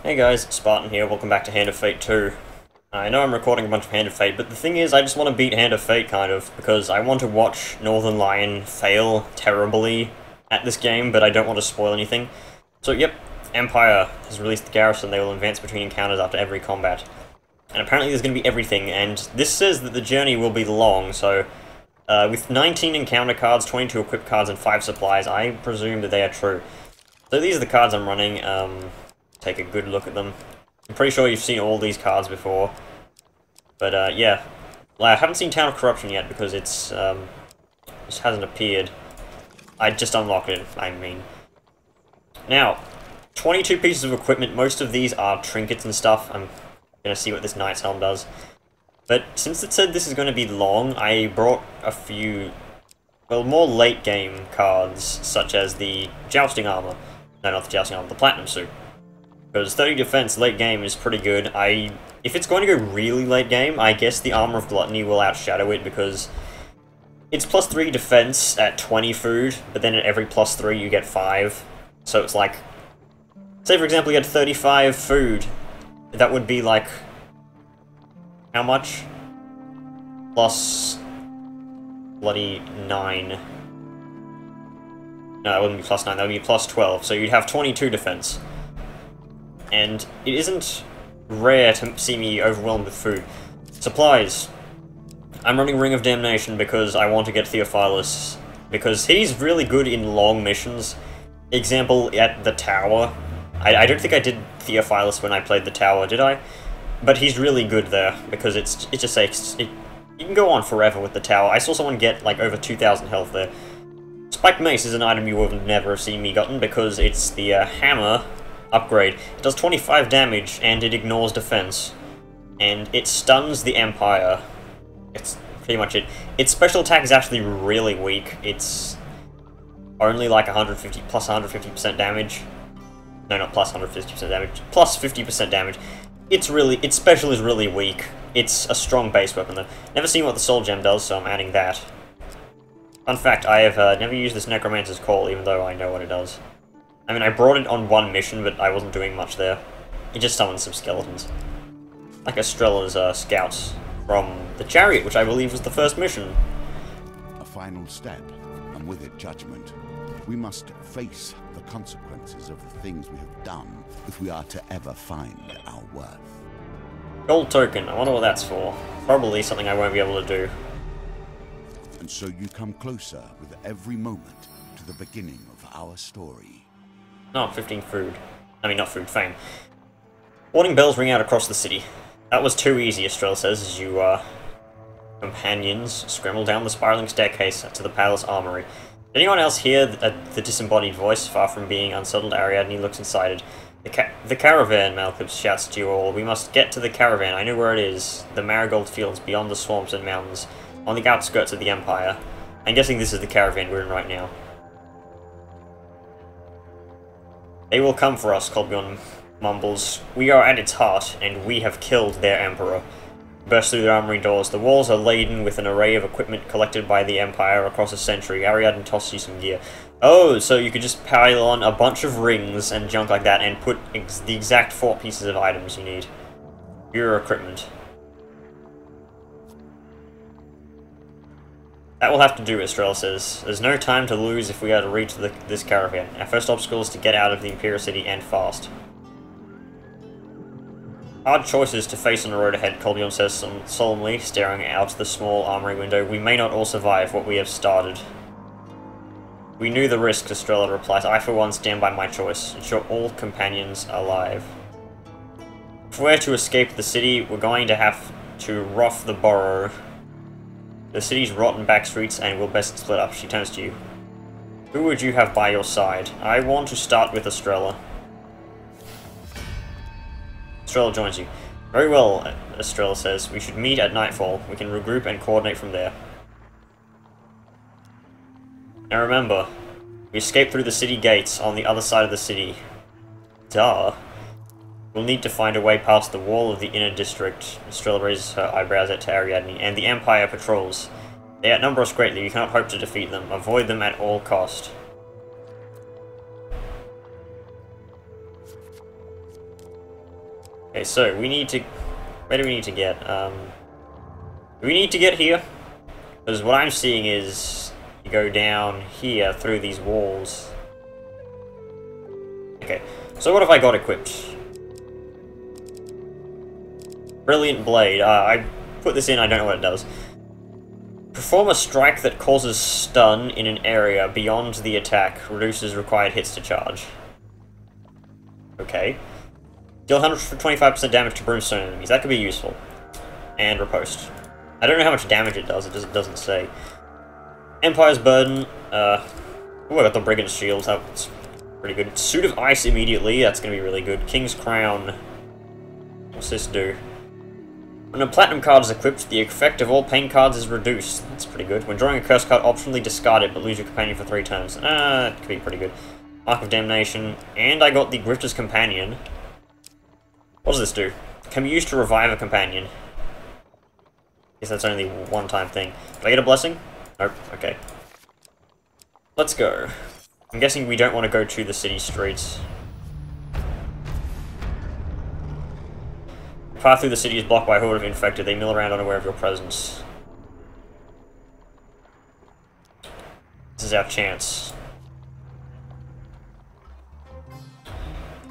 Hey guys, Spartan here, welcome back to Hand of Fate 2. I know I'm recording a bunch of Hand of Fate, but the thing is I just want to beat Hand of Fate, kind of, because I want to watch Northern Lion fail terribly at this game, but I don't want to spoil anything. So yep, Empire has released the garrison. They will advance between encounters after every combat. And apparently there's going to be everything, and this says that the journey will be long, so with 19 encounter cards, 22 equip cards, and 5 supplies, I presume that they are true. So these are the cards I'm running. Take a good look at them. I'm pretty sure you've seen all these cards before. But, yeah. Well, I haven't seen Town of Corruption yet because it's, just hasn't appeared. I just unlocked it, I mean. Now, 22 pieces of equipment. Most of these are trinkets and stuff. I'm gonna see what this Knight's Helm does. But since it said this is gonna be long, I brought a few, well, more late game cards, such as the Jousting Armor. No, not the Jousting Armor, the Platinum Suit. Because 30 defense late game is pretty good. If it's going to go really late game, I guess the Armor of Gluttony will outshadow it because it's plus 3 defense at 20 food, but then at every plus 3 you get 5. So it's like, say for example you had 35 food, that would be like, how much? Plus bloody 9. No, that wouldn't be plus 9, that would be plus 12, so you'd have 22 defense. And it isn't rare to see me overwhelmed with food. Supplies. I'm running Ring of Damnation because I want to get Theophilus, because he's really good in long missions. Example, at the tower. I don't think I did Theophilus when I played the tower, did I? But he's really good there, because it just takes... you can go on forever with the tower. I saw someone get, like, over 2,000 health there. Spiked Mace is an item you would never have seen me gotten, because it's the hammer upgrade. It does 25 damage, and it ignores defense. And it stuns the Empire. It's pretty much it. Its special attack is actually really weak. It's only like 150, plus 150% damage. No, not plus 150% damage. Plus 50% damage. Its special is really weak. It's a strong base weapon though. Never seen what the Soul Gem does, so I'm adding that. Fun fact, I have never used this Necromancer's Call, even though I know what it does. I mean, I brought it on one mission, but I wasn't doing much there. It just summoned some skeletons. Like Estrella's scouts from the Chariot, which I believe was the first mission. A final step, and with it judgment. We must face the consequences of the things we have done if we are to ever find our worth. Gold token, I wonder what that's for. Probably something I won't be able to do. And so you come closer with every moment to the beginning of our story. Oh, 15 food. I mean, not food, fame. Warning bells ring out across the city. That was too easy, Estrella says, as you, companions scramble down the spiraling staircase to the palace armory. Did anyone else hear the disembodied voice? Far from being unsettled, Ariadne looks inside it. The caravan, Malcolm shouts to you all. We must get to the caravan. I know where it is. The marigold fields beyond the swamps and mountains, on the outskirts of the Empire. I'm guessing this is the caravan we're in right now. They will come for us, Colbjorn mumbles. We are at its heart, and we have killed their emperor. Burst through the armory doors. The walls are laden with an array of equipment collected by the Empire across a century. Ariadne tosses you some gear. Oh, so you could just pile on a bunch of rings and junk like that and put the exact 4 pieces of items you need. Your equipment. That will have to do, Estrella says. There's no time to lose if we are to reach this caravan. Our first obstacle is to get out of the Imperial City and fast. Hard choices to face on the road ahead, Colbjorn says solemnly, staring out the small armory window. We may not all survive what we have started. We knew the risks, Estrella replies. I for one stand by my choice. Ensure all companions are alive. If we're to escape the city, we're going to have to rough the borough. The city's rotten back streets and we'll best split up. She turns to you. Who would you have by your side? I want to start with Estrella. Estrella joins you. Very well, Estrella says. We should meet at nightfall. We can regroup and coordinate from there. Now remember, we escape through the city gates on the other side of the city. Duh. We'll need to find a way past the wall of the inner district. Estrella raises her eyebrows at Ariadne, and the Empire patrols. They outnumber us greatly. We cannot hope to defeat them. Avoid them at all cost. Okay, so we need to... Where do we need to get? Do we need to get here? Because what I'm seeing is... You go down here through these walls. Okay, so what have I got equipped? Brilliant Blade. I put this in, I don't know what it does. Perform a strike that causes stun in an area beyond the attack. Reduces required hits to charge. Okay. Deal 125% damage to brimstone enemies. That could be useful. And riposte. I don't know how much damage it does. It just doesn't say. Empire's Burden. Oh, I got the Brigand's Shield. That's pretty good. Suit of Ice immediately. That's going to be really good. King's Crown. What's this do? When a Platinum card is equipped, the effect of all pain cards is reduced. That's pretty good. When drawing a curse card, optionally discard it, but lose your companion for 3 turns. That could be pretty good. Mark of Damnation. And I got the Grifter's Companion. What does this do? Can be used to revive a companion. Guess that's only a one-time thing. Do I get a blessing? Nope. Okay. Let's go. I'm guessing we don't want to go to the city streets. Path through the city is blocked by a horde of infected. They mill around unaware of your presence. This is our chance.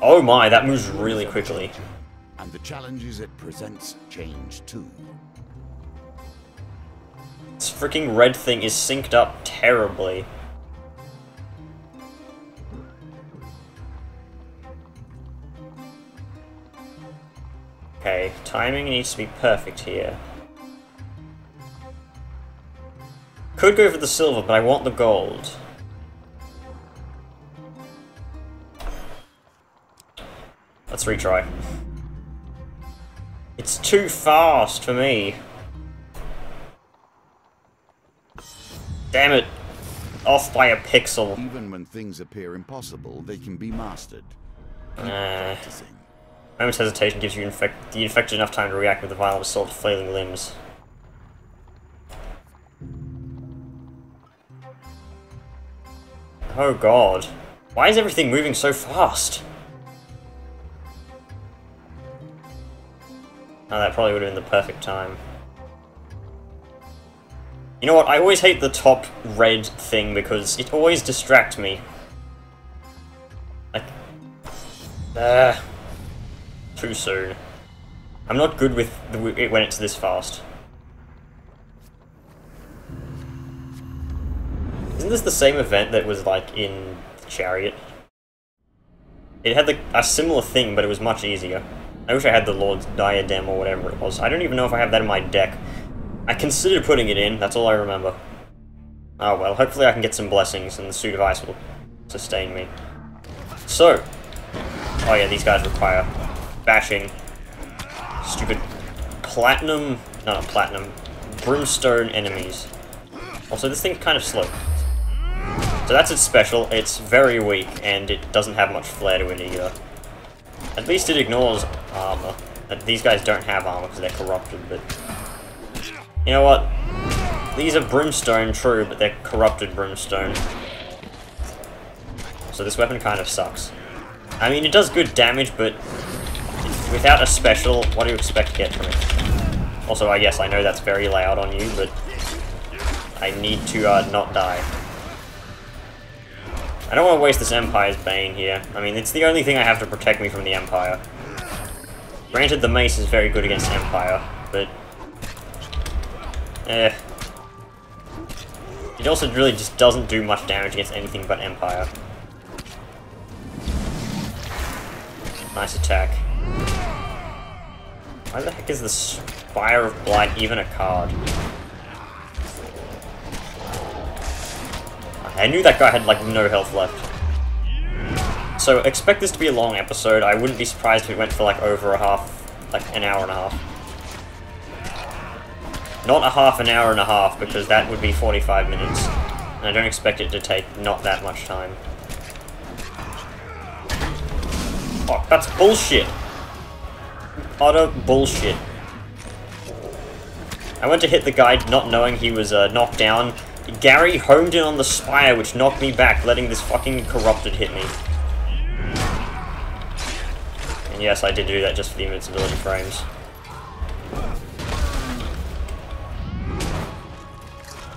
Oh my, that moves really quickly. And the challenges it presents change too. This freaking red thing is synced up terribly. Okay, timing needs to be perfect here. Could go for the silver, but I want the gold. Let's retry. It's too fast for me. Damn it. Off by a pixel. Even when things appear impossible, they can be mastered. Keep Nah. practicing. Moment's hesitation gives you the infected enough time to react with the violent assault of flailing limbs. Oh god. Why is everything moving so fast? Oh, that probably would have been the perfect time. You know what, I always hate the top red thing because it always distracts me. Like... too soon. I'm not good with it when it's this fast. Isn't this the same event that was like in the Chariot? It had a similar thing, but it was much easier. I wish I had the Lord's Diadem or whatever it was. I don't even know if I have that in my deck. I considered putting it in, that's all I remember. Oh well, hopefully I can get some blessings and the Suit of Ice will sustain me. So, oh yeah, these guys require bashing. Stupid platinum, no, not platinum, brimstone enemies. Also, this thing's kind of slow. So that's its special, it's very weak, and it doesn't have much flair to it either. At least it ignores armor. These guys don't have armor because they're corrupted, but... You know what? These are brimstone, true, but they're corrupted brimstone. So this weapon kind of sucks. I mean, it does good damage, but without a special, what do you expect to get from it? Also, I guess I know that's very loud on you, but I need to not die. I don't want to waste this Empire's Bane here. I mean, it's the only thing I have to protect me from the Empire. Granted, the Mace is very good against Empire, but... It also really just doesn't do much damage against anything but Empire. Nice attack. Why the heck is the Spire of Blight even a card? I knew that guy had, like, no health left. So, expect this to be a long episode. I wouldn't be surprised if it went for, like, over an hour and a half. Not an hour and a half, because that would be 45 minutes. And I don't expect it to take not that much time. Oh, that's bullshit! Utter bullshit. I went to hit the guy not knowing he was knocked down. Gary homed in on the spire, which knocked me back, letting this fucking corrupted hit me. Yes, I did do that just for the invincibility frames.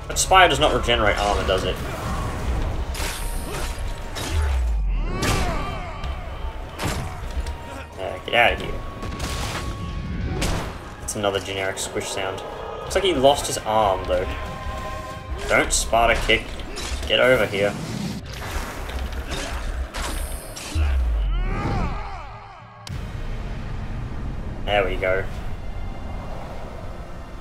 But Spire does not regenerate armor, does it? Get out of here. That's another generic squish sound. Looks like he lost his arm, though. Don't Sparta kick. Get over here. There we go.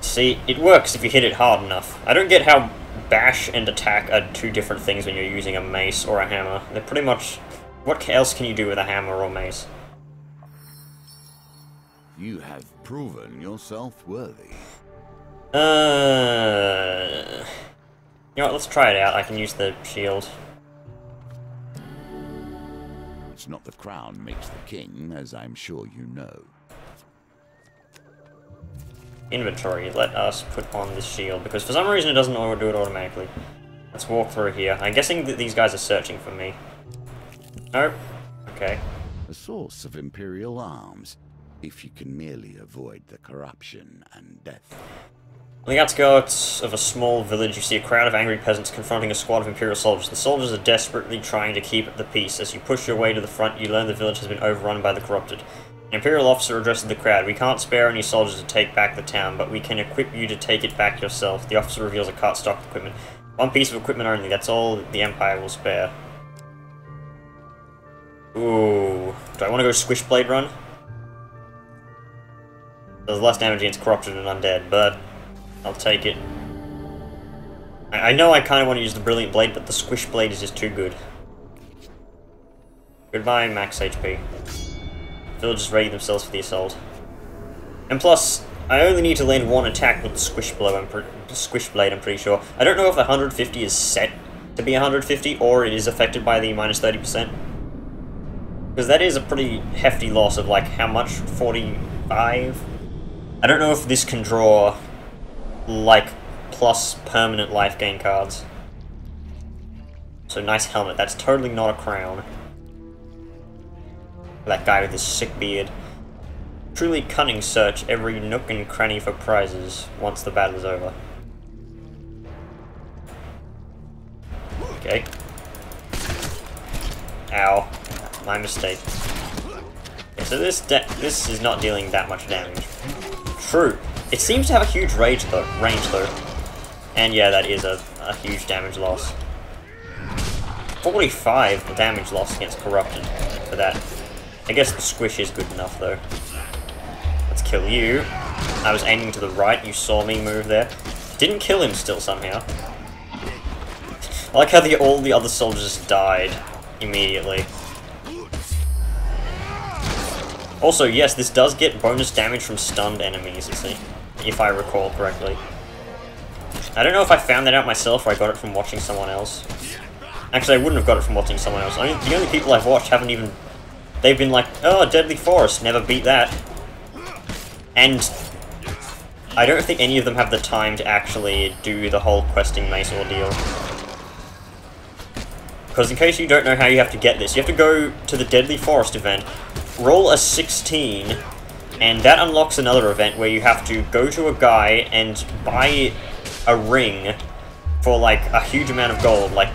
See, it works if you hit it hard enough. I don't get how bash and attack are two different things when you're using a mace or a hammer. They're pretty much... What else can you do with a hammer or mace? You have proven yourself worthy. You know what, let's try it out. I can use the shield. It's not the crown makes the king, as I'm sure you know. Inventory. Let us put on this shield, because for some reason it doesn't do it automatically. Let's walk through here. I'm guessing that these guys are searching for me. Nope. Okay. A source of Imperial arms, if you can merely avoid the corruption and death. On the outskirts of a small village, you see a crowd of angry peasants confronting a squad of Imperial soldiers. The soldiers are desperately trying to keep the peace. As you push your way to the front, you learn the village has been overrun by the corrupted. An Imperial officer addresses the crowd. We can't spare any soldiers to take back the town, but we can equip you to take it back yourself. The officer reveals a cart stocked with equipment. One piece of equipment only, that's all the Empire will spare. Ooh. Do I want to go Squishblade run? Does less damage against corrupted and undead, but I'll take it. I know I kind of want to use the Brilliant Blade, but the Squishblade is just too good. Goodbye, max HP. Villagers ready themselves for the assault. And plus, I only need to land one attack with the Squishblade, I'm pretty sure. I don't know if 150 is set to be 150, or it is affected by the minus 30%. Because that is a pretty hefty loss of, like, how much? 45? I don't know if this can draw, like, plus permanent life gain cards. So, nice helmet. That's totally not a crown. That guy with his sick beard. Truly cunning search every nook and cranny for prizes once the battle is over. Okay. Ow. My mistake. Okay, so this is not dealing that much damage. True. It seems to have a huge range though. And yeah, that is a huge damage loss. 45 damage loss against corrupted for that. I guess the squish is good enough though. Let's kill you. I was aiming to the right, you saw me move there. Didn't kill him still somehow. I like how all the other soldiers died immediately. Also, yes, this does get bonus damage from stunned enemies, if I recall correctly. I don't know if I found that out myself or I got it from watching someone else. Actually, I wouldn't have got it from watching someone else. I mean, the only people I've watched haven't even... They've been like, oh, Deadly Forest, never beat that. And I don't think any of them have the time to actually do the whole questing Mace ordeal. Because in case you don't know how you have to get this, you have to go to the Deadly Forest event, roll a 16, and that unlocks another event where you have to go to a guy and buy a ring for like a huge amount of gold, like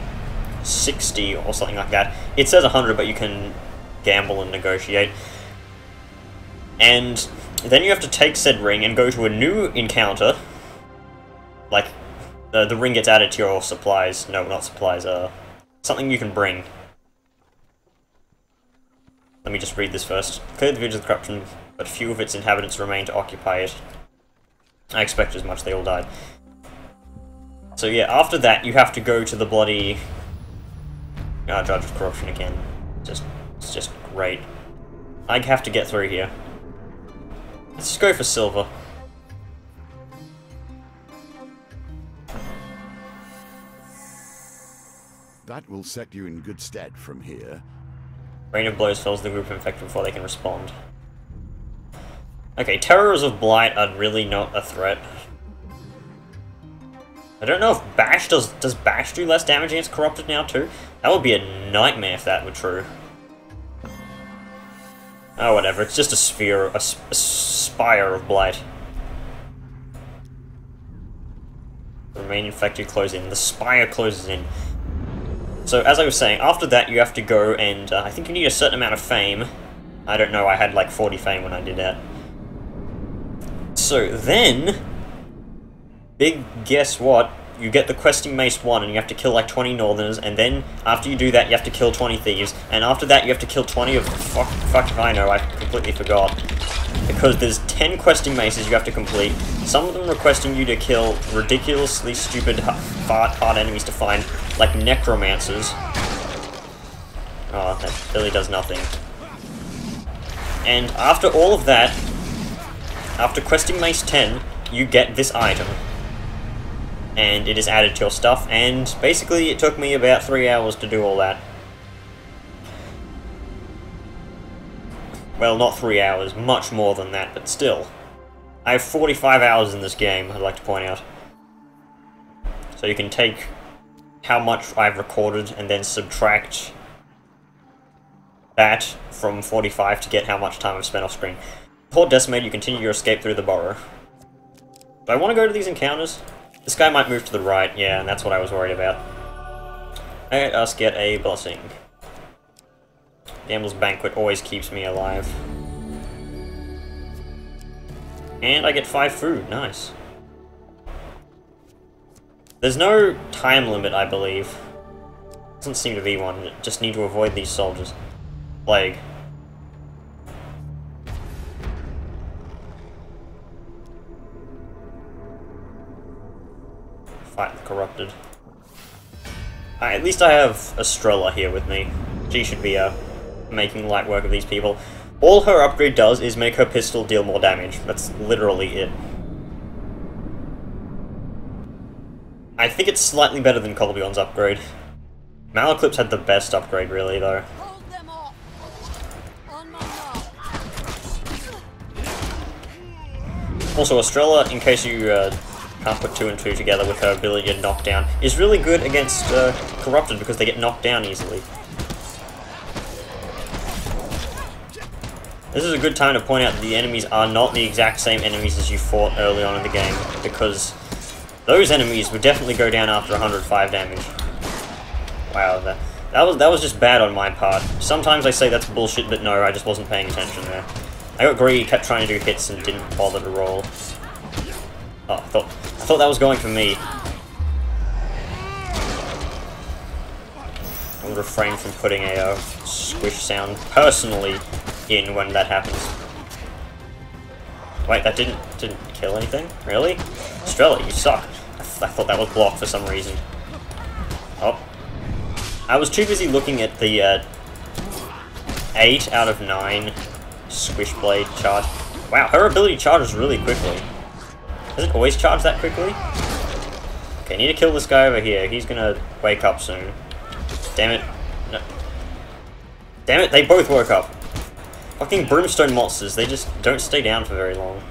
60 or something like that. It says 100, but you can gamble and negotiate. And then you have to take said ring and go to a new encounter. Like, the ring gets added to your supplies. No, not supplies, something you can bring. Let me just read this first. Clear the village of corruption, but few of its inhabitants remain to occupy it. I expect as much, they all died. So yeah, after that, you have to go to the bloody... Judge of Corruption again. It's just great. I have to get through here. Let's just go for silver. That will set you in good stead from here. Rain of blows fells the group infected before they can respond. Okay, Terrors of Blight are really not a threat. I don't know if Bash does Bash do less damage against Corrupted now too? That would be a nightmare if that were true. Oh, whatever. It's just a sphere, a spire of blight. The remain infected close in. The spire closes in. So, as I was saying, after that you have to go and, I think you need a certain amount of fame. I don't know, I had like 40 fame when I did that. So, then, big guess what? You get the questing Mace 1 and you have to kill like 20 Northerners, and then after you do that you have to kill 20 Thieves, and after that you have to kill 20 of... fuck if I know, I completely forgot. Because there's 10 questing Maces you have to complete, some of them requesting you to kill ridiculously stupid, hard enemies to find, like Necromancers. Oh, that really does nothing. And after all of that, after questing Mace 10, you get this item. And it is added to your stuff, and basically it took me about 3 hours to do all that. Well, not 3 hours, much more than that, but still. I have 45 hours in this game, I'd like to point out. So you can take how much I've recorded and then subtract that from 45 to get how much time I've spent off screen. Before Decimated, you continue your escape through the burrow. Do I want to go to these encounters? This guy might move to the right, yeah, and that's what I was worried about. Let us get a blessing. Gambler's Banquet always keeps me alive. And I get 5 food, nice. There's no time limit, I believe. Doesn't seem to be one, just need to avoid these soldiers. Plague. Fight the corrupted. At least I have Estrella here with me. She should be making light work of these people. All her upgrade does is make her pistol deal more damage. That's literally it. I think it's slightly better than Colbion's upgrade. Malaclip's had the best upgrade, really, though. Also, Estrella, in case you can't put 2 and 2 together with her ability to knock down, is really good against Corrupted because they get knocked down easily. This is a good time to point out that the enemies are not the exact same enemies as you fought early on in the game, because those enemies would definitely go down after 105 damage. Wow, that was just bad on my part. Sometimes I say that's bullshit, but no, I just wasn't paying attention there. I got greedy, kept trying to do hits, and didn't bother to roll. Oh, I thought that was going for me. I'll refrain from putting a squish sound personally in when that happens. Wait, that didn't kill anything? Really? Estrella, you suck. I thought that was blocked for some reason. Oh. I was too busy looking at the 8 out of 9 Squish Blade charge. Wow, her ability charges really quickly. Does it always charge that quickly? Okay, need to kill this guy over here. He's gonna wake up soon. Damn it. No. Damn it, they both woke up. Fucking brimstone monsters, they just don't stay down for very long.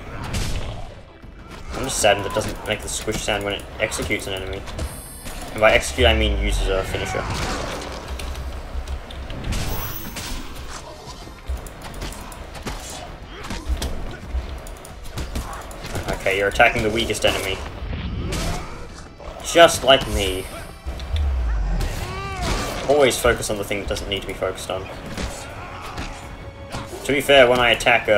I'm just saddened that it doesn't make the squish sound when it executes an enemy. And by execute, I mean uses a finisher. Okay, you're attacking the weakest enemy. Just like me. Always focus on the thing that doesn't need to be focused on. To be fair, when I attack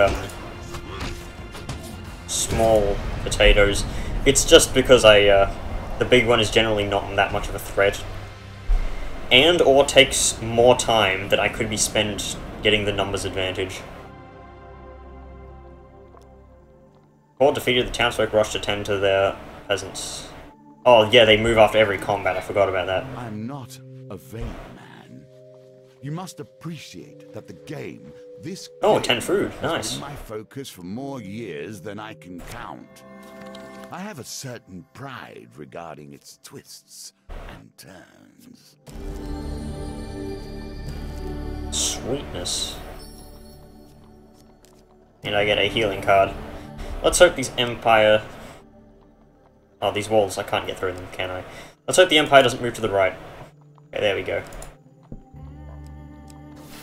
small potatoes, it's just because the big one is generally not that much of a threat. And or takes more time that I could be spent getting the numbers advantage. Horde defeated, the townsfolk rushed to tend to their peasants. Oh yeah, they move after every combat, I forgot about that. I'm not a vain man. You must appreciate that the game, Oh, 10 food, nice. Has been my focus for more years than I can count. I have a certain pride regarding its twists and turns. Sweetness. And I get a healing card. Let's hope these Empire... Oh, these walls, I can't get through them, can I? Let's hope the Empire doesn't move to the right. Okay, there we go.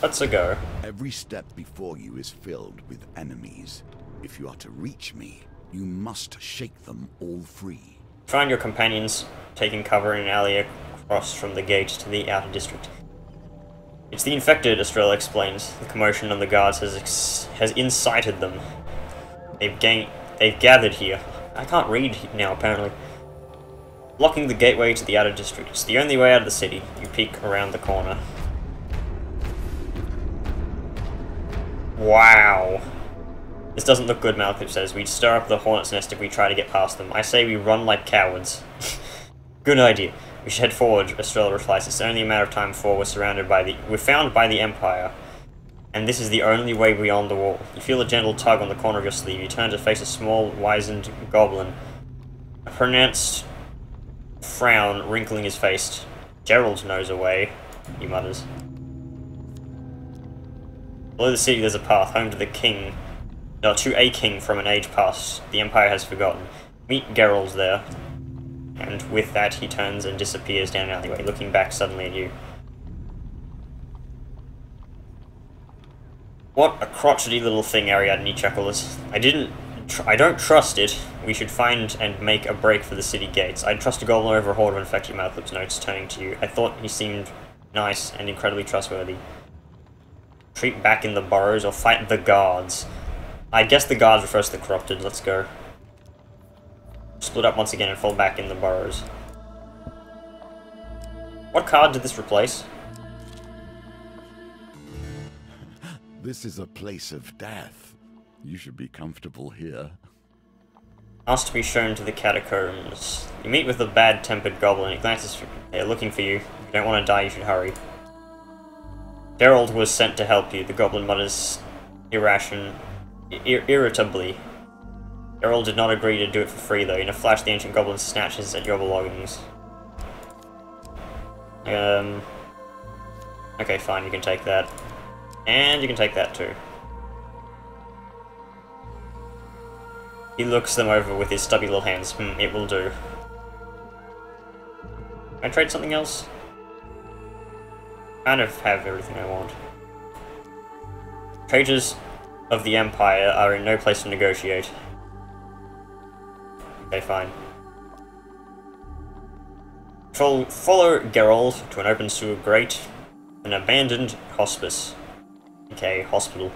Let's a go. Every step before you is filled with enemies. If you are to reach me, you must shake them all free. Find your companions taking cover in an alley across from the gate to the outer district. It's the infected, Estrella explains. The commotion on the guards has incited them. They've gathered here. I can't read now, apparently. Blocking the gateway to the outer district. It's the only way out of the city. You peek around the corner. Wow. This doesn't look good, Malcolm says. We'd stir up the hornet's nest if we try to get past them. I say we run like cowards. Good idea. We should head forward, Estrella replies. It's only a matter of time before we're found by the Empire. And this is the only way beyond the wall. You feel a gentle tug on the corner of your sleeve. You turn to face a small, wizened goblin. A pronounced frown wrinkling his face. Gerald knows a way, he mutters. Below the city there's a path, home to the king. No, to a king from an age past. The Empire has forgotten. Meet Geralt there. And with that he turns and disappears down an alleyway, looking back suddenly at you. What a crotchety little thing, Ariadne chuckles. I don't trust it. We should find and make a break for the city gates. I'd trust a goblin over a horde of infected Malcolm's notes, turning to you. I thought he seemed nice and incredibly trustworthy. Retreat back in the burrows or fight the guards. I guess the guards refers to the corrupted. Let's go. Split up once again and fall back in the burrows. What card did this replace? This is a place of death. You should be comfortable here. Asked to be shown to the catacombs. You meet with a bad-tempered goblin. He glances. They're looking for you. If you don't want to die, you should hurry. Gerald was sent to help you. The goblin mutters irritably. Gerald did not agree to do it for free, though. In a flash, the ancient goblin snatches at your belongings. Okay, fine, you can take that. And you can take that, too. He looks them over with his stubby little hands. It will do. Can I trade something else? Kind of have everything I want. Traders of the Empire are in no place to negotiate. Okay, fine. Follow Geralt to an open sewer grate, an abandoned hospice. Okay, hospital.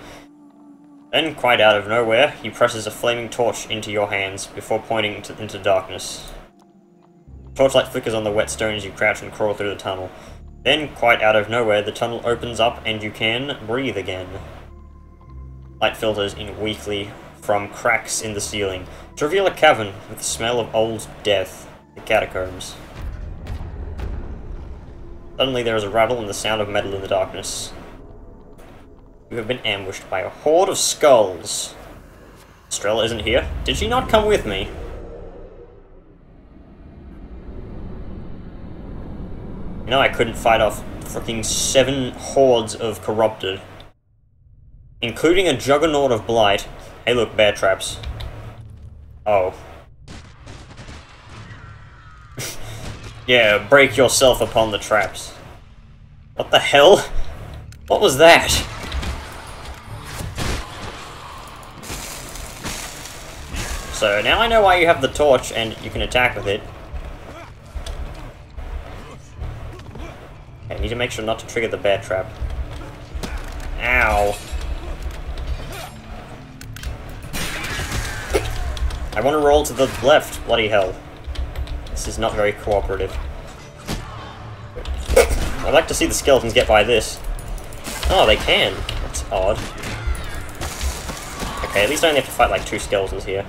Then, quite out of nowhere, he presses a flaming torch into your hands before pointing into darkness. Torchlight flickers on the wet stone as you crouch and crawl through the tunnel. Then, quite out of nowhere, the tunnel opens up and you can breathe again. Light filters in weakly from cracks in the ceiling to reveal a cavern with the smell of old death, the catacombs. Suddenly there is a rattle and the sound of metal in the darkness. You have been ambushed by a horde of skulls. Estrella isn't here. Did she not come with me? You know I couldn't fight off freaking 7 hordes of corrupted. Including a juggernaut of blight. Hey look, bear traps. Oh. Yeah, break yourself upon the traps. What the hell? What was that? So now I know why you have the torch and you can attack with it. Okay, I need to make sure not to trigger the bear trap. Ow. I want to roll to the left, bloody hell. This is not very cooperative. I'd like to see the skeletons get by this. Oh, they can. That's odd. Okay, at least I only have to fight like 2 skeletons here.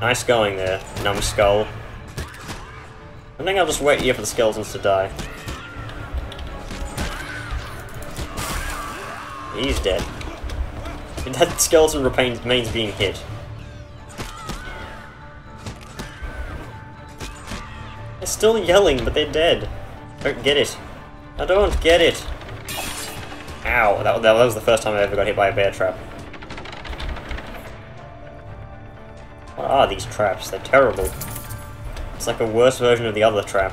Nice going there, numbskull. I think I'll just wait here for the skeletons to die. He's dead. That skeleton remains being hit. They're still yelling, but they're dead. Don't get it. I don't get it. Ow, that was the first time I ever got hit by a bear trap. What are these traps? They're terrible. It's like a worse version of the other trap.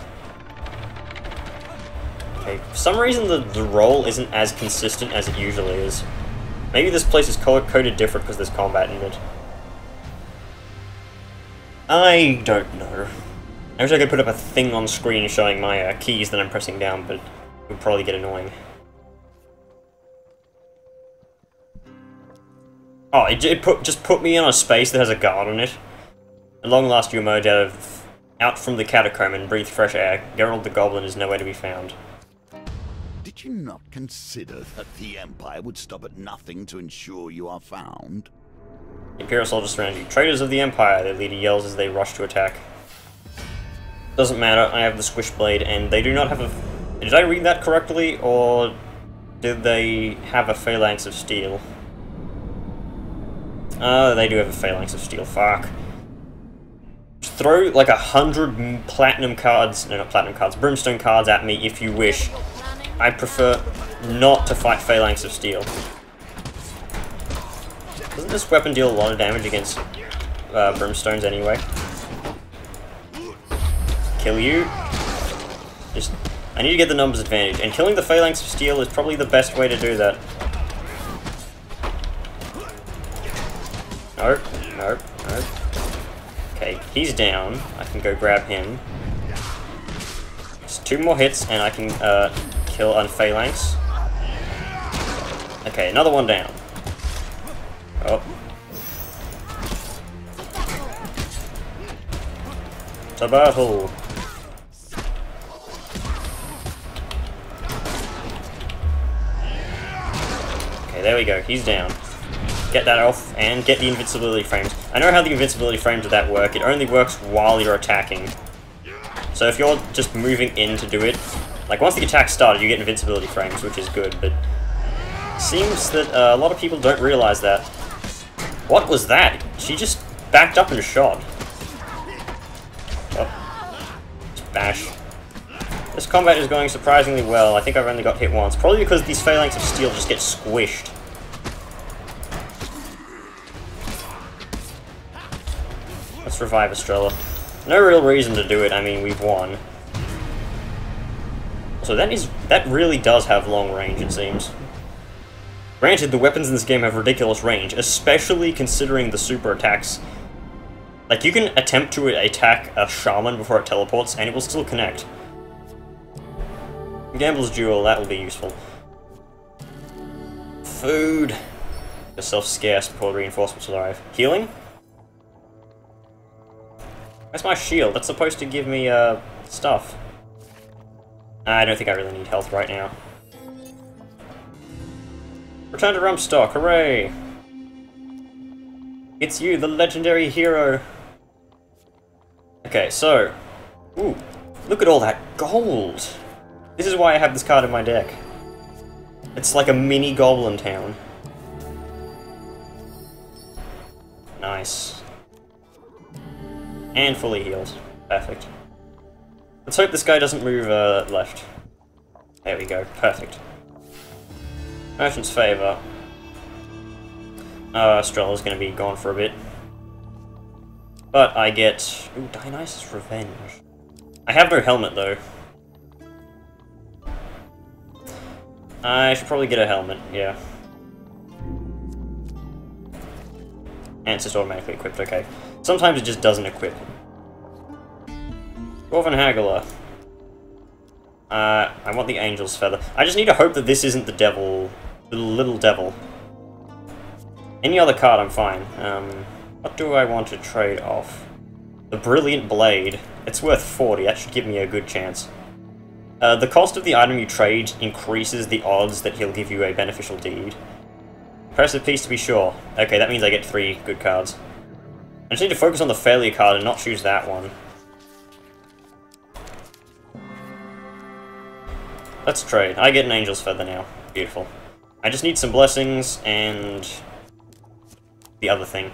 Okay, for some reason the roll isn't as consistent as it usually is. Maybe this place is coded different because there's combat in it. I don't know. I wish I could put up a thing on screen showing my keys that I'm pressing down, but it would probably get annoying. Oh, it just put me on a space that has a guard on it. At long last you emerge out from the catacomb and breathe fresh air. Geralt the Goblin is nowhere to be found. Did you not consider that the Empire would stop at nothing to ensure you are found? Imperial soldiers surround you. Traitors of the Empire, their leader yells as they rush to attack. Doesn't matter, I have the squish blade, and they do not have a... Did I read that correctly, or did they have a phalanx of steel? They do have a phalanx of steel, fuck. Just throw like 100 platinum cards, no not platinum cards, brimstone cards at me if you wish. I prefer not to fight phalanx of steel. Doesn't this weapon deal a lot of damage against brimstones anyway? Kill you. Just, I need to get the numbers advantage, and killing the phalanx of steel is probably the best way to do that. Nope, nope, nope. Okay, he's down. I can go grab him. Just 2 more hits, and I can kill a phalanx. Okay, another one down. Oh. To battle! Okay, there we go. He's down. Get that off, and get the invincibility frames. I know how the invincibility frames of that work. It only works while you're attacking. So if you're just moving in to do it, like once the attack started, you get invincibility frames, which is good, but it seems that a lot of people don't realize that. What was that? She just backed up and shot. Oh. Just bash. This combat is going surprisingly well. I think I've only got hit once. Probably because these phalanx of steel just get squished. Let's revive Estrella. No real reason to do it, I mean, we've won. So that really does have long range, it seems. Granted, the weapons in this game have ridiculous range, especially considering the super attacks. Like, you can attempt to attack a shaman before it teleports, and it will still connect. Gambler's Jewel, that will be useful. Food. Yourself scarce before reinforcements arrive. Healing? Where's my shield? That's supposed to give me, stuff. I don't think I really need health right now. Return to Rumstock, hooray! It's you, the legendary hero! Okay, so... Ooh, look at all that gold! This is why I have this card in my deck. It's like a mini goblin town. Nice. And fully healed. Perfect. Let's hope this guy doesn't move left. There we go. Perfect. Merchant's Favor. Estrella's gonna be gone for a bit. But I get... Ooh, Dionysus' Revenge. I have no helmet, though. I should probably get a helmet, yeah. And it's just automatically equipped, okay. Sometimes it just doesn't equip. Dwarven Haggler. I want the Angel's Feather. I just need to hope that this isn't the devil... the little devil. Any other card, I'm fine. What do I want to trade off? The Brilliant Blade. It's worth 40, that should give me a good chance. The cost of the item you trade increases the odds that he'll give you a beneficial deed. Impressive piece to be sure. Okay, that means I get 3 good cards. I just need to focus on the failure card and not choose that one. Let's trade. I get an Angel's Feather now. Beautiful. I just need some blessings and... the other thing.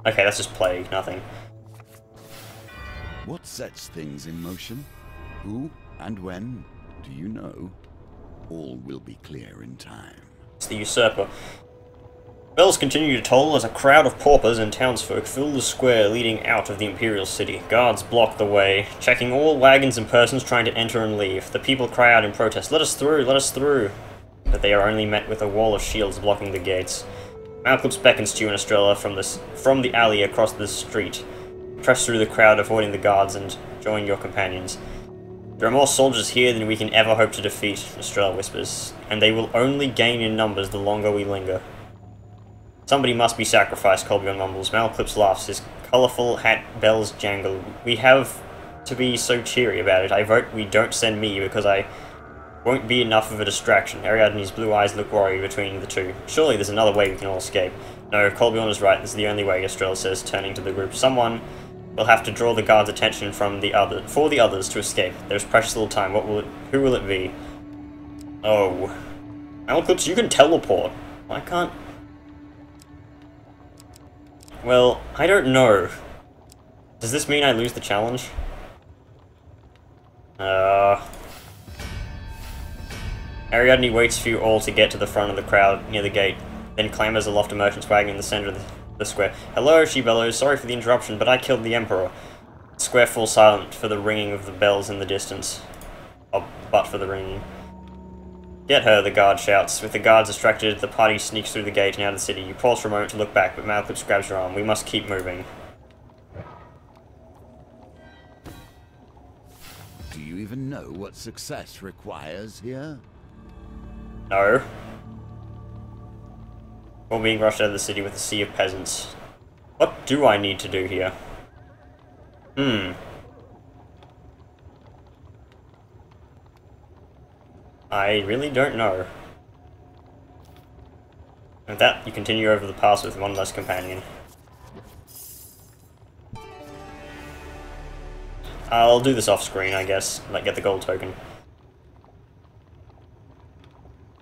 Okay, that's just Plague, nothing. What sets things in motion? Who and when? Do you know? All will be clear in time. It's the Usurper. Bells continue to toll as a crowd of paupers and townsfolk fill the square leading out of the Imperial city. Guards block the way, checking all wagons and persons trying to enter and leave. The people cry out in protest, "Let us through, let us through!" But they are only met with a wall of shields blocking the gates. Malcolm beckons to you and Estrella from the alley across the street. Press through the crowd, avoiding the guards, and join your companions. "There are more soldiers here than we can ever hope to defeat," Estrella whispers, "and they will only gain in numbers the longer we linger." "Somebody must be sacrificed," Colbjorn mumbles. Malclips laughs, his colourful hat bells jangle. "We have to be so cheery about it. I vote we don't send me, because I won't be enough of a distraction." Ariadne's blue eyes look worried between the two. "Surely there's another way we can all escape." "No, Colbjorn is right. This is the only way," Estrella says, turning to the group. "Someone will have to draw the guards' attention for the others to escape. There's precious little time. Who will it be?" "Oh. Malclips, you can teleport. Why can't..." "Well, I don't know. Does this mean I lose the challenge?" Ariadne waits for you all to get to the front of the crowd near the gate, then clambers aloft a merchant's wagon in the center of the square. "Hello," she bellows. "Sorry for the interruption, but I killed the Emperor." The square falls silent for the ringing of the bells in the distance. Oh, but for the ringing. "Get her," the guard shouts. With the guards distracted, the party sneaks through the gate and out of the city. You pause for a moment to look back, but Malclips grabs your arm. "We must keep moving." Do you even know what success requires here? No. We're being rushed out of the city with a sea of peasants. What do I need to do here? I really don't know. With that, you continue over the pass with one less companion. I'll do this off screen, I guess, like get the gold token.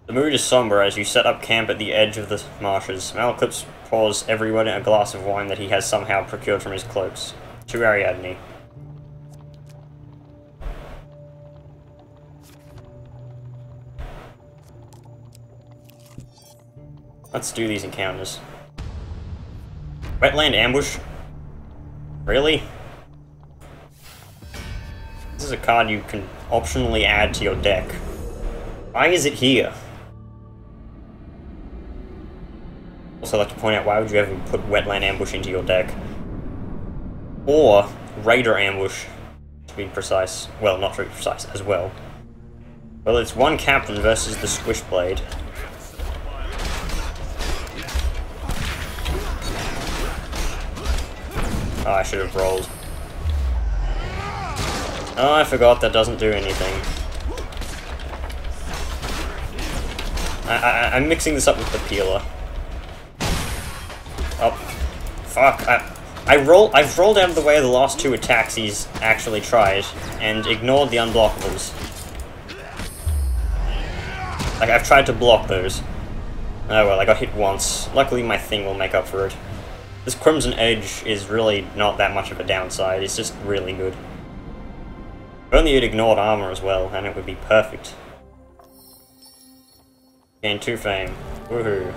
The mood is somber as you set up camp at the edge of the marshes. Malclips pours everyone a glass of wine that he has somehow procured from his cloaks. To Ariadne. Let's do these encounters. Wetland ambush? Really? This is a card you can optionally add to your deck. Why is it here? Also, I'd like to point out, why would you ever put Wetland Ambush into your deck? Or Raider Ambush, to be precise. Well, not to be precise, as well. Well, it's one captain versus the Squishblade. Oh, I should have rolled. Oh, I forgot that doesn't do anything. I'm mixing this up with the peeler. Oh, fuck! I've rolled out of the way of the last two attacks he's actually tried, and ignored the unblockables. Like, I've tried to block those. Oh well, I got hit once. Luckily my thing will make up for it. This Crimson Edge is really not that much of a downside, it's just really good. If only you'd ignored armor as well, and it would be perfect. Gain 2 fame. Woohoo.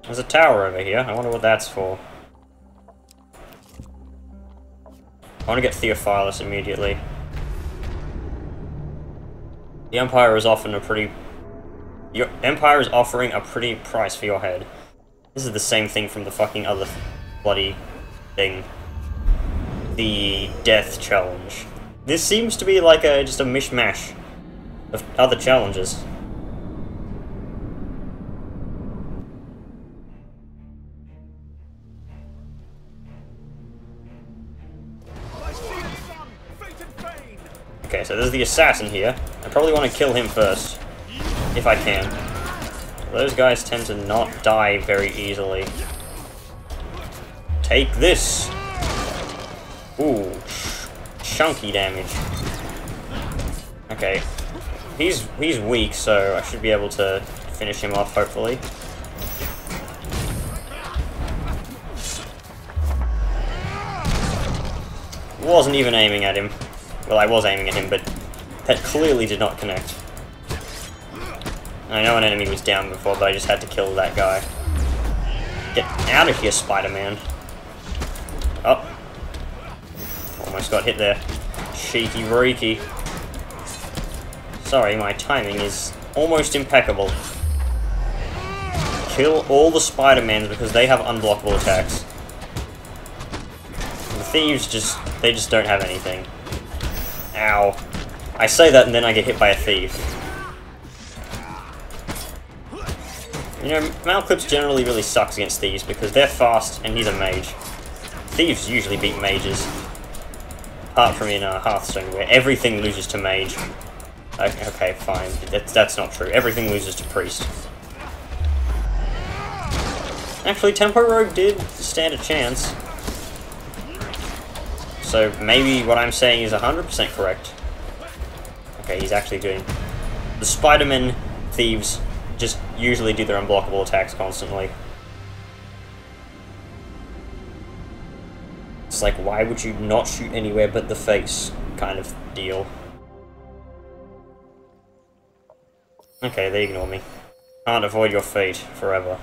There's a tower over here. I wonder what that's for. I want to get Theophilus immediately. The Empire is offering a pretty... Your Empire is offering a pretty price for your head. This is the same thing from the fucking other bloody thing. The Death Challenge. This seems to be like just a mishmash of other challenges. Okay, so there's the assassin here. I probably want to kill him first, if I can. Those guys tend to not die very easily. Take this! Ooh, chunky damage. Okay, he's weak, so I should be able to finish him off, hopefully. Wasn't even aiming at him. Well, I was aiming at him, but That clearly did not connect. I know an enemy was down before, but I just had to kill that guy. Get out of here, Spider-Man. Oh. Almost got hit there. Cheeky breaky. Sorry, my timing is almost impeccable. Kill all the Spider-Mans because they have unblockable attacks. The thieves they just don't have anything. Ow. I say that and then I get hit by a thief. You know, Malclips generally really sucks against thieves because they're fast and he's a mage. Thieves usually beat mages. Apart from in Hearthstone where everything loses to mage. Okay, fine. That's not true. Everything loses to priest. Actually, Tempo Rogue did stand a chance. So maybe what I'm saying is 100% correct. Okay, he's actually doing... The Spider-Man thieves just usually do their unblockable attacks constantly. It's like, why would you not shoot anywhere but the face kind of deal. Okay, they ignore me. Can't avoid your fate forever.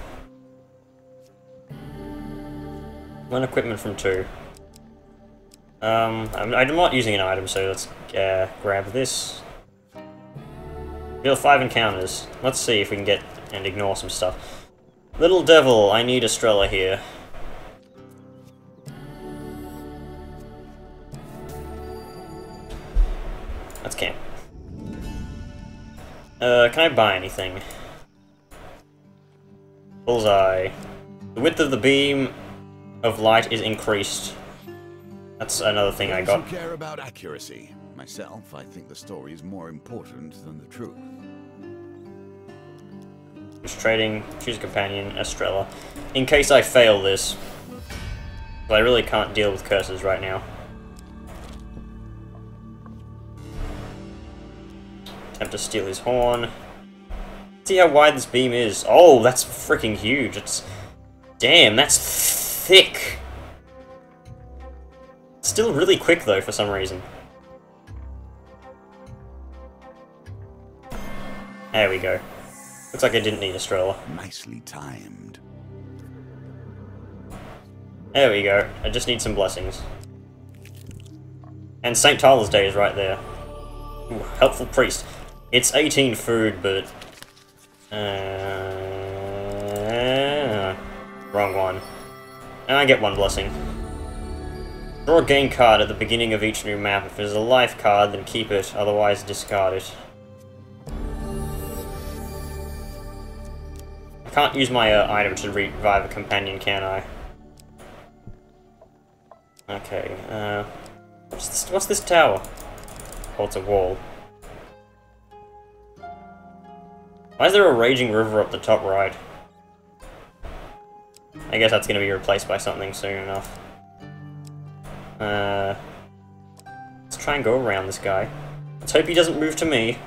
One equipment from 2. I'm not using an item, so let's grab this. Deal 5 encounters. Let's see if we can get and ignore some stuff. Little devil, I need Estrella here. Let's camp. Can I buy anything? Bullseye. The width of the beam of light is increased. That's another thing I got. I care about accuracy. Myself, I think the story is more important than the truth. Just trading, choose a companion, Estrella. In case I fail this. But I really can't deal with curses right now. Attempt to steal his horn. See how wide this beam is. Oh, that's freaking huge. It's... Damn, that's thick. Still really quick though, for some reason. There we go. Looks like I didn't need Estrella. Nicely timed. There we go. I just need some blessings. And St. Tyler's Day is right there. Ooh, helpful priest. It's 18 food, but... wrong one. And I get 1 blessing. Draw a game card at the beginning of each new map. If it is a life card, then keep it, otherwise discard it. I can't use my item to revive a companion, can I? Okay, what's this tower? Oh, it's a wall. Why is there a raging river up the top right? I guess that's gonna be replaced by something soon enough. Let's try and go around this guy. Let's hope he doesn't move to me.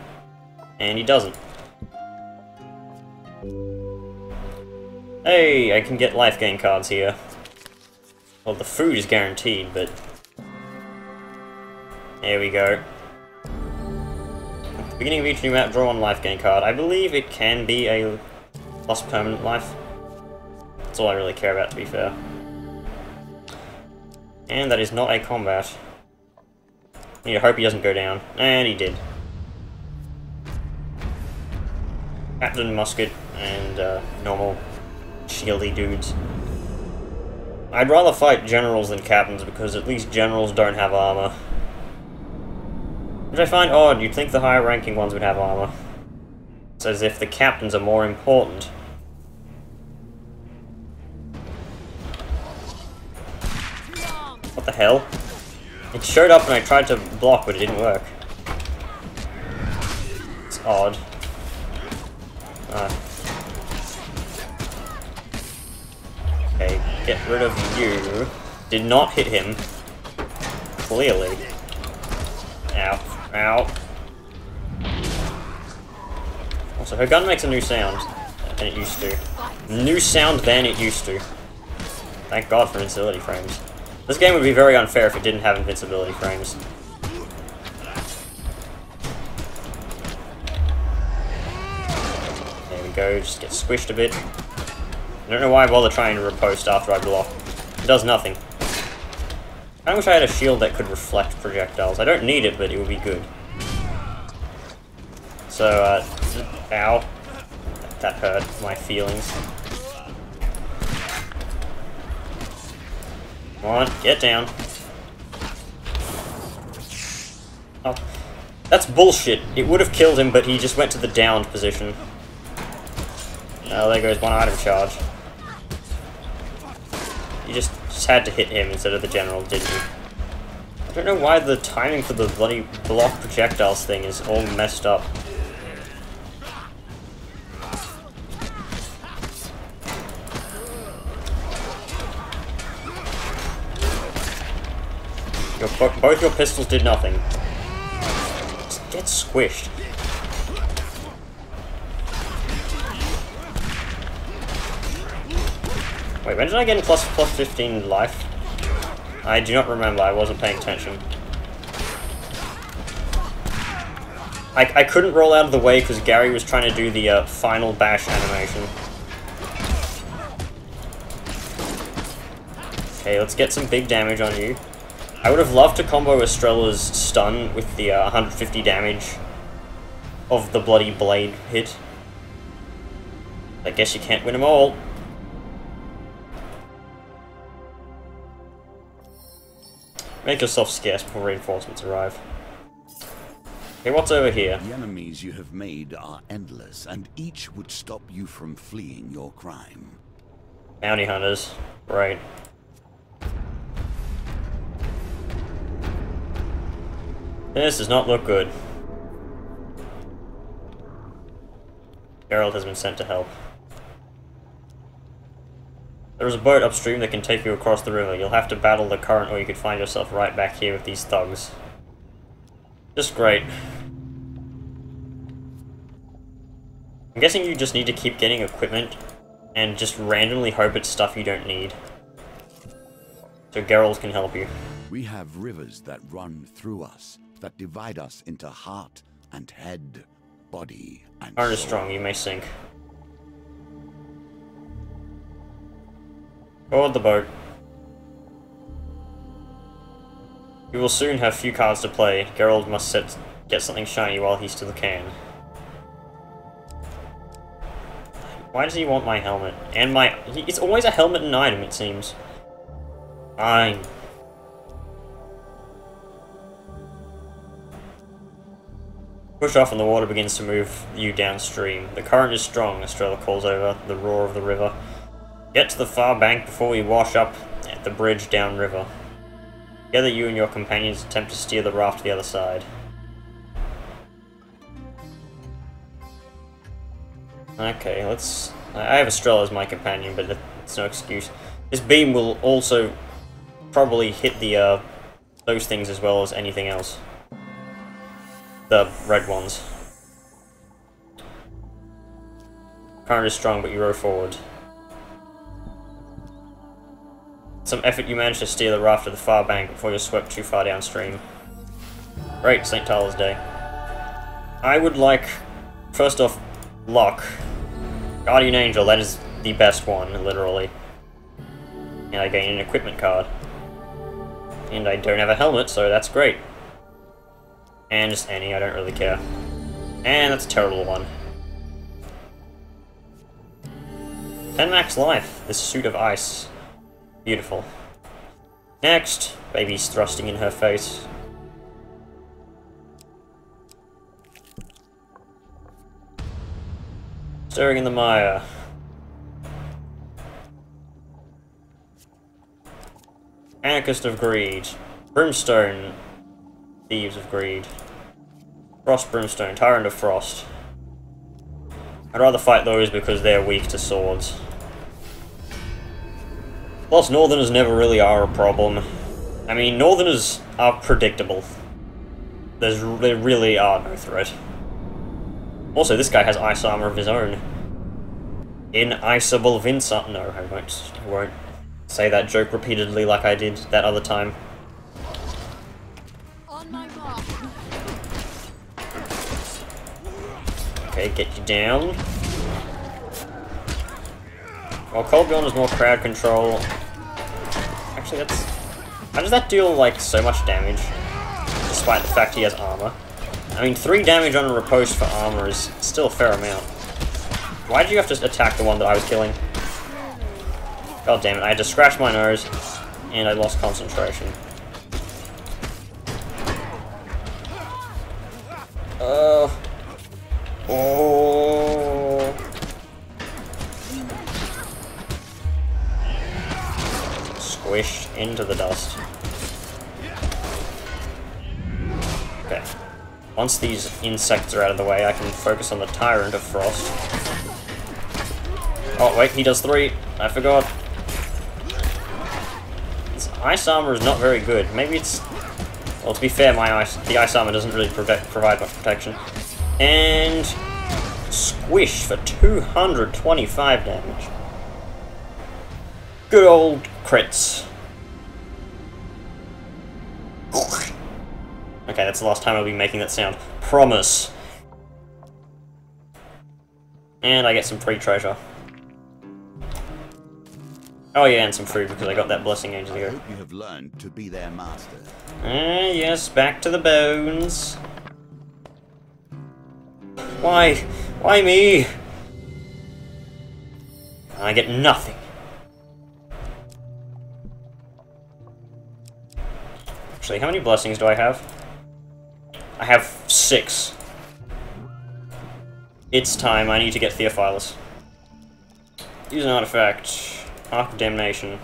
And he doesn't. Hey, I can get life gain cards here. Well, the food is guaranteed, but... There we go. At the beginning of each new map, draw 1 life gain card. I believe it can be a plus permanent life. That's all I really care about, to be fair. And that is not a combat. I need to hope he doesn't go down. And he did. Captain musket and normal shieldy dudes. I'd rather fight generals than captains because at least generals don't have armor. Which I find odd, you'd think the higher ranking ones would have armor. It's as if the captains are more important. What the hell? It showed up and I tried to block, but it didn't work. It's odd. Okay, get rid of you. Did not hit him. Clearly. Ow. Ow. Also, her gun makes a new sound than it used to. New sound than it used to. Thank God for invincibility frames. This game would be very unfair if it didn't have invincibility frames. go, just get squished a bit. I don't know why I bother trying to riposte after I block. It does nothing. I wish I had a shield that could reflect projectiles. I don't need it, but it would be good. So, ow. That hurt my feelings. Come on, get down. Oh, that's bullshit. It would have killed him, but he just went to the downed position. Oh, there goes one item charge. You just had to hit him instead of the general, didn't you? I don't know why the timing for the bloody block projectiles thing is all messed up. Both your pistols did nothing. Just get squished. Wait, when did I get plus 15 life? I do not remember, I wasn't paying attention. I couldn't roll out of the way because Gary was trying to do the final bash animation. Okay, let's get some big damage on you. I would have loved to combo Estrella's stun with the 150 damage of the bloody blade hit. I guess you can't win them all. Make yourself scarce before reinforcements arrive. Okay, what's over here? The enemies you have made are endless, and each would stop you from fleeing your crime. Bounty hunters. Right. This does not look good. Geralt has been sent to help. There is a boat upstream that can take you across the river. You'll have to battle the current, or you could find yourself right back here with these thugs. Just great. I'm guessing you just need to keep getting equipment and just randomly hope it's stuff you don't need. So Geralt can help you. We have rivers that run through us, that divide us into heart and head, body and Iron is soul. strong, you may sink. Board the boat. You will soon have few cards to play. Geralt must get something shiny while he still can. Why does he want my helmet? And my... It's always a helmet and item, it seems. Fine. Push off and the water begins to move you downstream. The current is strong, Estrella calls over the roar of the river. Get to the far bank before we wash up at the bridge downriver. Together you and your companions attempt to steer the raft to the other side. Okay, let's... I have Estrella as my companion, but it's no excuse. This beam will also probably hit the, those things as well as anything else. The red ones. Current is strong, but you row forward. Some effort you manage to steer the raft to the far bank before you're swept too far downstream. Great, St. Tyler's Day. I would like, first off, luck. Guardian Angel, that is the best one, literally. And I gain an equipment card. And I don't have a helmet, so that's great. And just any, I don't really care. And that's a terrible one. 10 max life, this suit of ice. Beautiful. Next, baby's thrusting in her face. Stirring in the mire. Anarchist of Greed. Brimstone. Thieves of Greed. Frost Brimstone. Tyrant of Frost. I'd rather fight those because they're weak to swords. Plus, Northerners never really are a problem. I mean, Northerners are predictable. There really are no threat. Also, this guy has ice armor of his own. Ineisable Vincent. No, I won't say that joke repeatedly like I did that other time. On my mark. Okay, get you down. While Cold Beyond is more crowd control. Actually, that's... How does that deal, like, so much damage? Despite the fact he has armor. I mean, 3 damage on a riposte for armor is still a fair amount. Why did you have to attack the one that I was killing? God damn it, I had to scratch my nose, and I lost concentration. Oh. Squished into the dust. Okay. Once these insects are out of the way, I can focus on the Tyrant of Frost. Oh, wait, he does 3. I forgot. His ice armor is not very good. Maybe it's... Well, to be fair, the ice armor doesn't really provide much protection. And... Squish for 225 damage. Good old crits. Okay, that's the last time I'll be making that sound. Promise. And I get some free treasure. Oh yeah, and some food because I got that blessing ages ago. I hope you have learned to be their master. Yes, back to the bones. Why? Why me? I get nothing. Actually, how many blessings do I have? I have 6. It's time, I need to get Theophilus. Use an artifact. Arc of Damnation.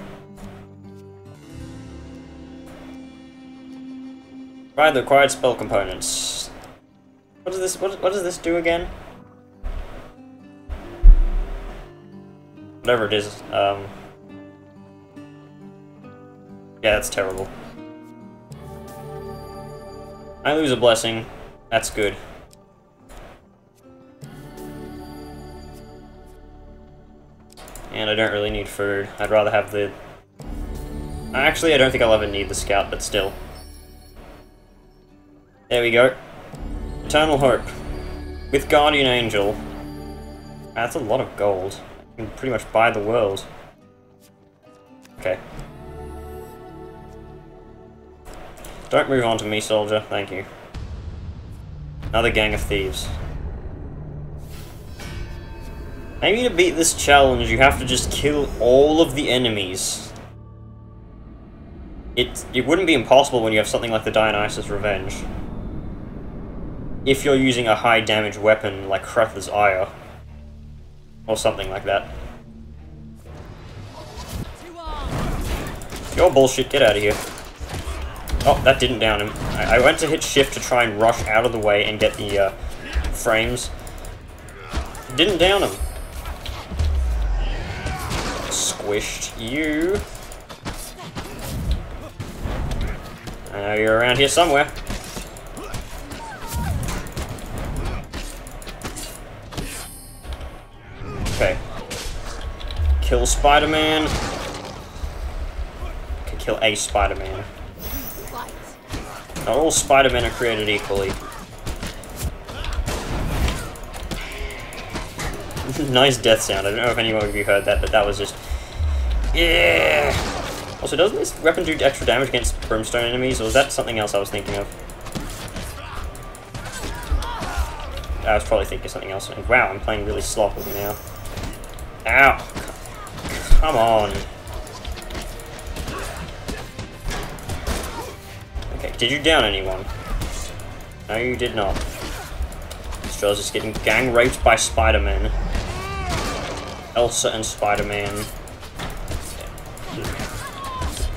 Provide the required spell components. What does this do again? Whatever it is, yeah, that's terrible. I lose a blessing. That's good. And I don't really need food. I'd rather have the... Actually, I don't think I'll ever need the scout, but still. There we go. Eternal Hope. With Guardian Angel. That's a lot of gold. I can pretty much buy the world. Okay. Don't move on to me, soldier. Thank you. Another gang of thieves. Maybe to beat this challenge, you have to just kill all of the enemies. It wouldn't be impossible when you have something like the Dionysus Revenge. If you're using a high damage weapon like Cretha's Ire. Or something like that. You're bullshit, get out of here. Oh, that didn't down him. I went to hit shift to try and rush out of the way and get the frames. It didn't down him. Squished you. I know you're around here somewhere. Okay. Kill Spider-Man. Okay, kill a Spider-Man. Not all Spider-Men are created equally. Nice death sound. I don't know if anyone of you heard that, but that was just... Yeah! Also, doesn't this weapon do extra damage against brimstone enemies, or was that something else I was thinking of? I was probably thinking of something else. Wow, I'm playing really sloppily now. Ow! Come on. Okay, did you down anyone? No, you did not. Straws is getting gang raped by Spider-Man. Elsa and Spider-Man.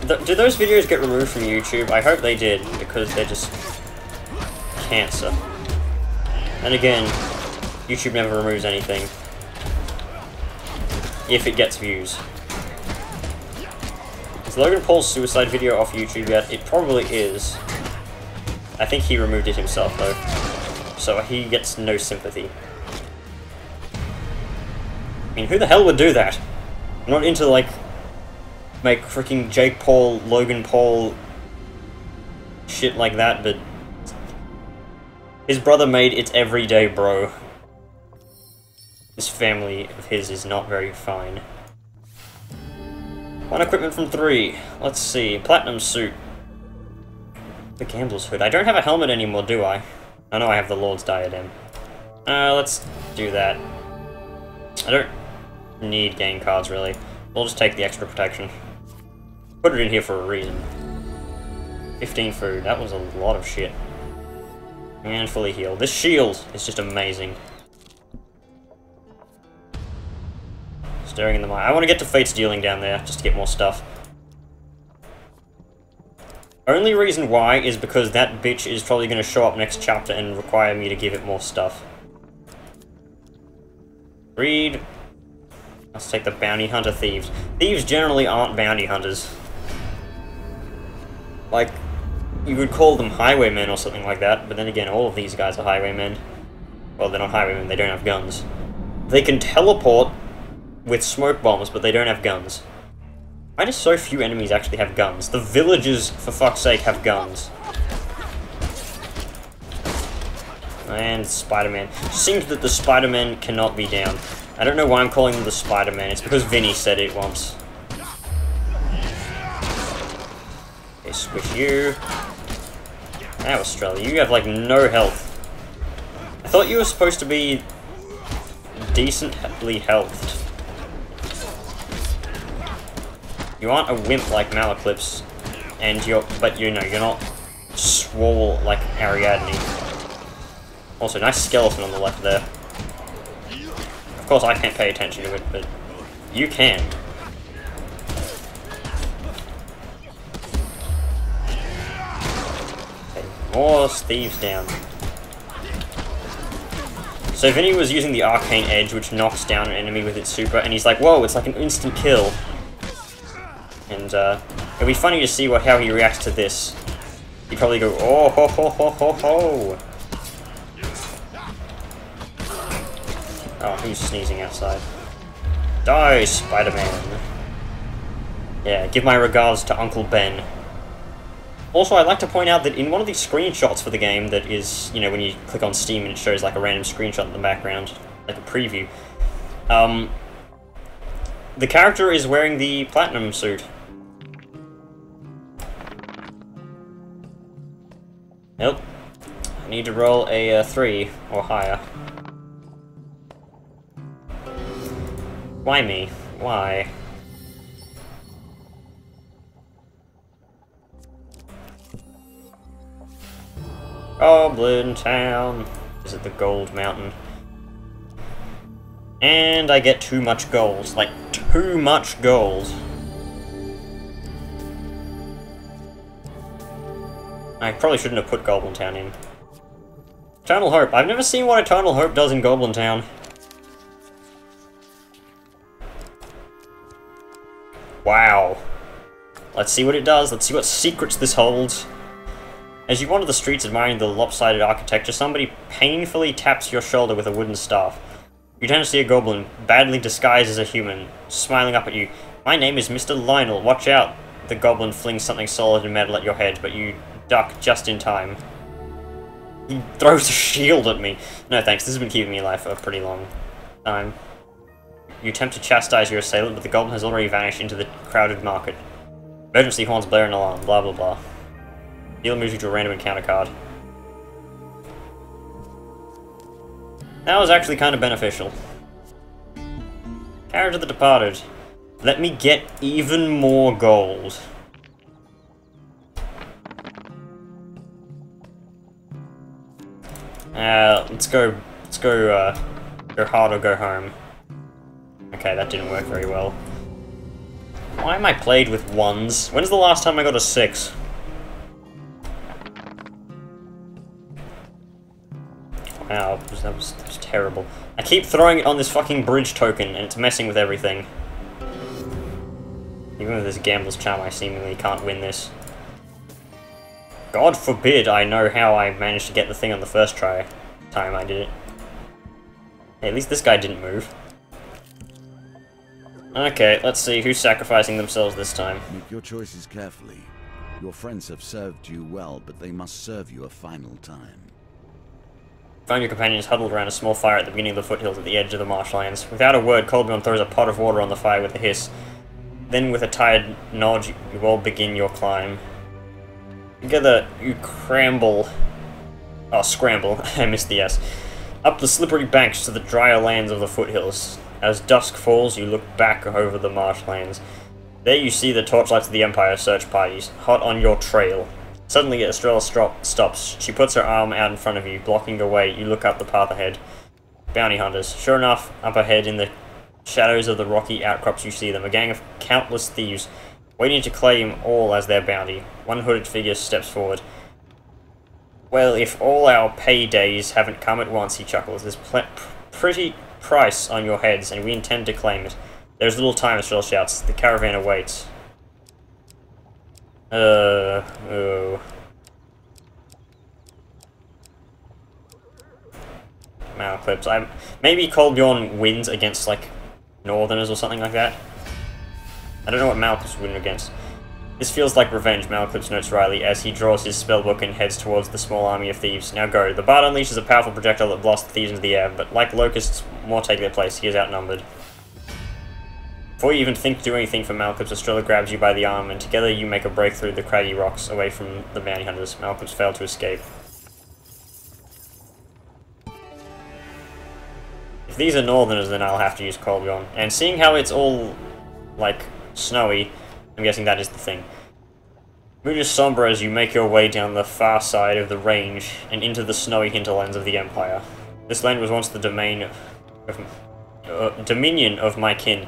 Did those videos get removed from YouTube? I hope they did, because they're just cancer. And again, YouTube never removes anything. If it gets views. Is Logan Paul's suicide video off YouTube yet? It probably is. I think he removed it himself though. So he gets no sympathy. I mean, who the hell would do that? I'm not into, like, make freaking Jake Paul, Logan Paul shit like that, but his brother made It's Everyday Bro. This family of his is not very fine. One equipment from 3. Let's see. Platinum suit. The gambler's hood. I don't have a helmet anymore, do I? I know I have the Lord's diadem. Let's do that. I don't need game cards, really. We'll just take the extra protection. Put it in here for a reason. 15 food. That was a lot of shit. And fully healed. This shield is just amazing. Staring in the eye. I want to get to Fate's Dealing down there, just to get more stuff. Only reason why is because that bitch is probably going to show up next chapter and require me to give it more stuff. Read. Let's take the Bounty Hunter Thieves. Thieves generally aren't bounty hunters. Like, you would call them highwaymen or something like that, but then again, all of these guys are highwaymen. Well, they're not highwaymen, they don't have guns. They can teleport with smoke bombs, but they don't have guns. Why do so few enemies actually have guns? The villagers, for fuck's sake, have guns. And Spider-Man. It seems that the Spider-Man cannot be down. I don't know why I'm calling them the Spider-Man. It's because Vinny said it once. Okay, squish you. Now, Australia, you have, like, no health. I thought you were supposed to be decently healthed. You aren't a wimp like Malaclips, and but you know, you're not swole like Ariadne. Also, nice skeleton on the left there. Of course, I can't pay attention to it, but you can. Okay, more thieves down. So Vinny was using the Arcane Edge, which knocks down an enemy with its super, and he's like, whoa, it's like an instant kill. And it'll be funny to see how he reacts to this. He'd probably go, oh ho ho ho ho ho! Oh, who's sneezing outside? Die, Spider-Man! Yeah, give my regards to Uncle Ben. Also, I'd like to point out that in one of these screenshots for the game that is, you know, when you click on Steam and it shows like a random screenshot in the background, like a preview, the character is wearing the platinum suit. Nope. I need to roll a 3 or higher. Why me? Why? Goblin Town. Visit the Gold Mountain. And I get too much gold. Like, too much gold. I probably shouldn't have put Goblin Town in. Eternal Hope. I've never seen what Eternal Hope does in Goblin Town. Wow. Let's see what it does. Let's see what secrets this holds. As you wander the streets admiring the lopsided architecture, somebody painfully taps your shoulder with a wooden staff. You turn to see a goblin, badly disguised as a human, smiling up at you. My name is Mr. Lionel, watch out! The goblin flings something solid and metal at your head, but you duck just in time. He throws a shield at me. No thanks, this has been keeping me alive for a pretty long time. You attempt to chastise your assailant, but the goblin has already vanished into the crowded market. Emergency horns blare an alarm, blah blah blah. Dealer moves you to a random encounter card. That was actually kind of beneficial. Carriage of the Departed. Let me get even more gold. Go hard or go home. Okay, that didn't work very well. Why am I played with 1s? When's the last time I got a 6? Wow, that was terrible. I keep throwing it on this fucking bridge token, and it's messing with everything. Even with this gambler's charm, I seemingly can't win this. God forbid I know how I managed to get the thing on the first time I did it. Hey, at least this guy didn't move. Okay, let's see who's sacrificing themselves this time. Make your choices carefully. Your friends have served you well, but they must serve you a final time. Find your companions huddled around a small fire at the beginning of the foothills at the edge of the marshlands. Without a word, Colbjorn throws a pot of water on the fire with a hiss. Then with a tired nod, you all begin your climb. Together, you scramble, I missed the S, up the slippery banks to the drier lands of the foothills. As dusk falls, you look back over the marshlands. There you see the torchlights of the Empire search parties, hot on your trail. Suddenly, Estrella stops. She puts her arm out in front of you, blocking your way. You look up the path ahead. Bounty hunters. Sure enough, up ahead in the shadows of the rocky outcrops you see them, a gang of countless thieves, waiting to claim all as their bounty. One hooded figure steps forward. Well, if all our paydays haven't come at once, he chuckles. There's pretty price on your heads, and we intend to claim it. There's little time, Estrella shouts. The caravan awaits. Oh. Malclips. Maybe Colbjorn wins against, like, Northerners or something like that. I don't know what Malclips win against. This feels like revenge, Malclips notes Riley as he draws his spellbook and heads towards the small army of thieves. Now go. The bard unleashes a powerful projectile that blasts the thieves into the air, but like locusts, more take their place. He is outnumbered. Before you even think to do anything for Malclips, Estrella grabs you by the arm, and together you make a break through the craggy rocks away from the bounty hunters. Malclips failed to escape. If these are Northerners, then I'll have to use Colbjorn. And seeing how it's all, like, snowy, I'm guessing that is the thing. Mood is somber as you make your way down the far side of the range and into the snowy hinterlands of the Empire. This land was once the dominion of my kin.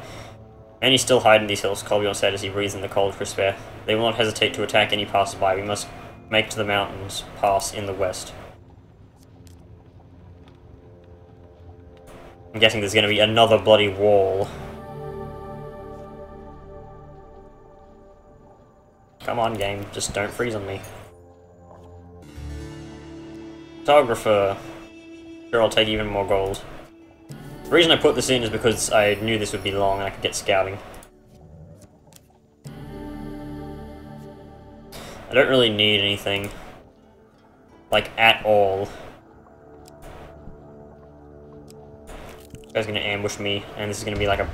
Many still hide in these hills, Colbjorn said as he breathed in the cold, crisp air. They will not hesitate to attack any passerby. We must make to the mountains pass in the west. I'm guessing there's going to be another bloody wall. Come on, game. Just don't freeze on me. Photographer. Sure, I'll take even more gold. The reason I put this in is because I knew this would be long and I could get scouting. I don't really need anything. Like, at all. This guy's gonna ambush me, and this is gonna be like a...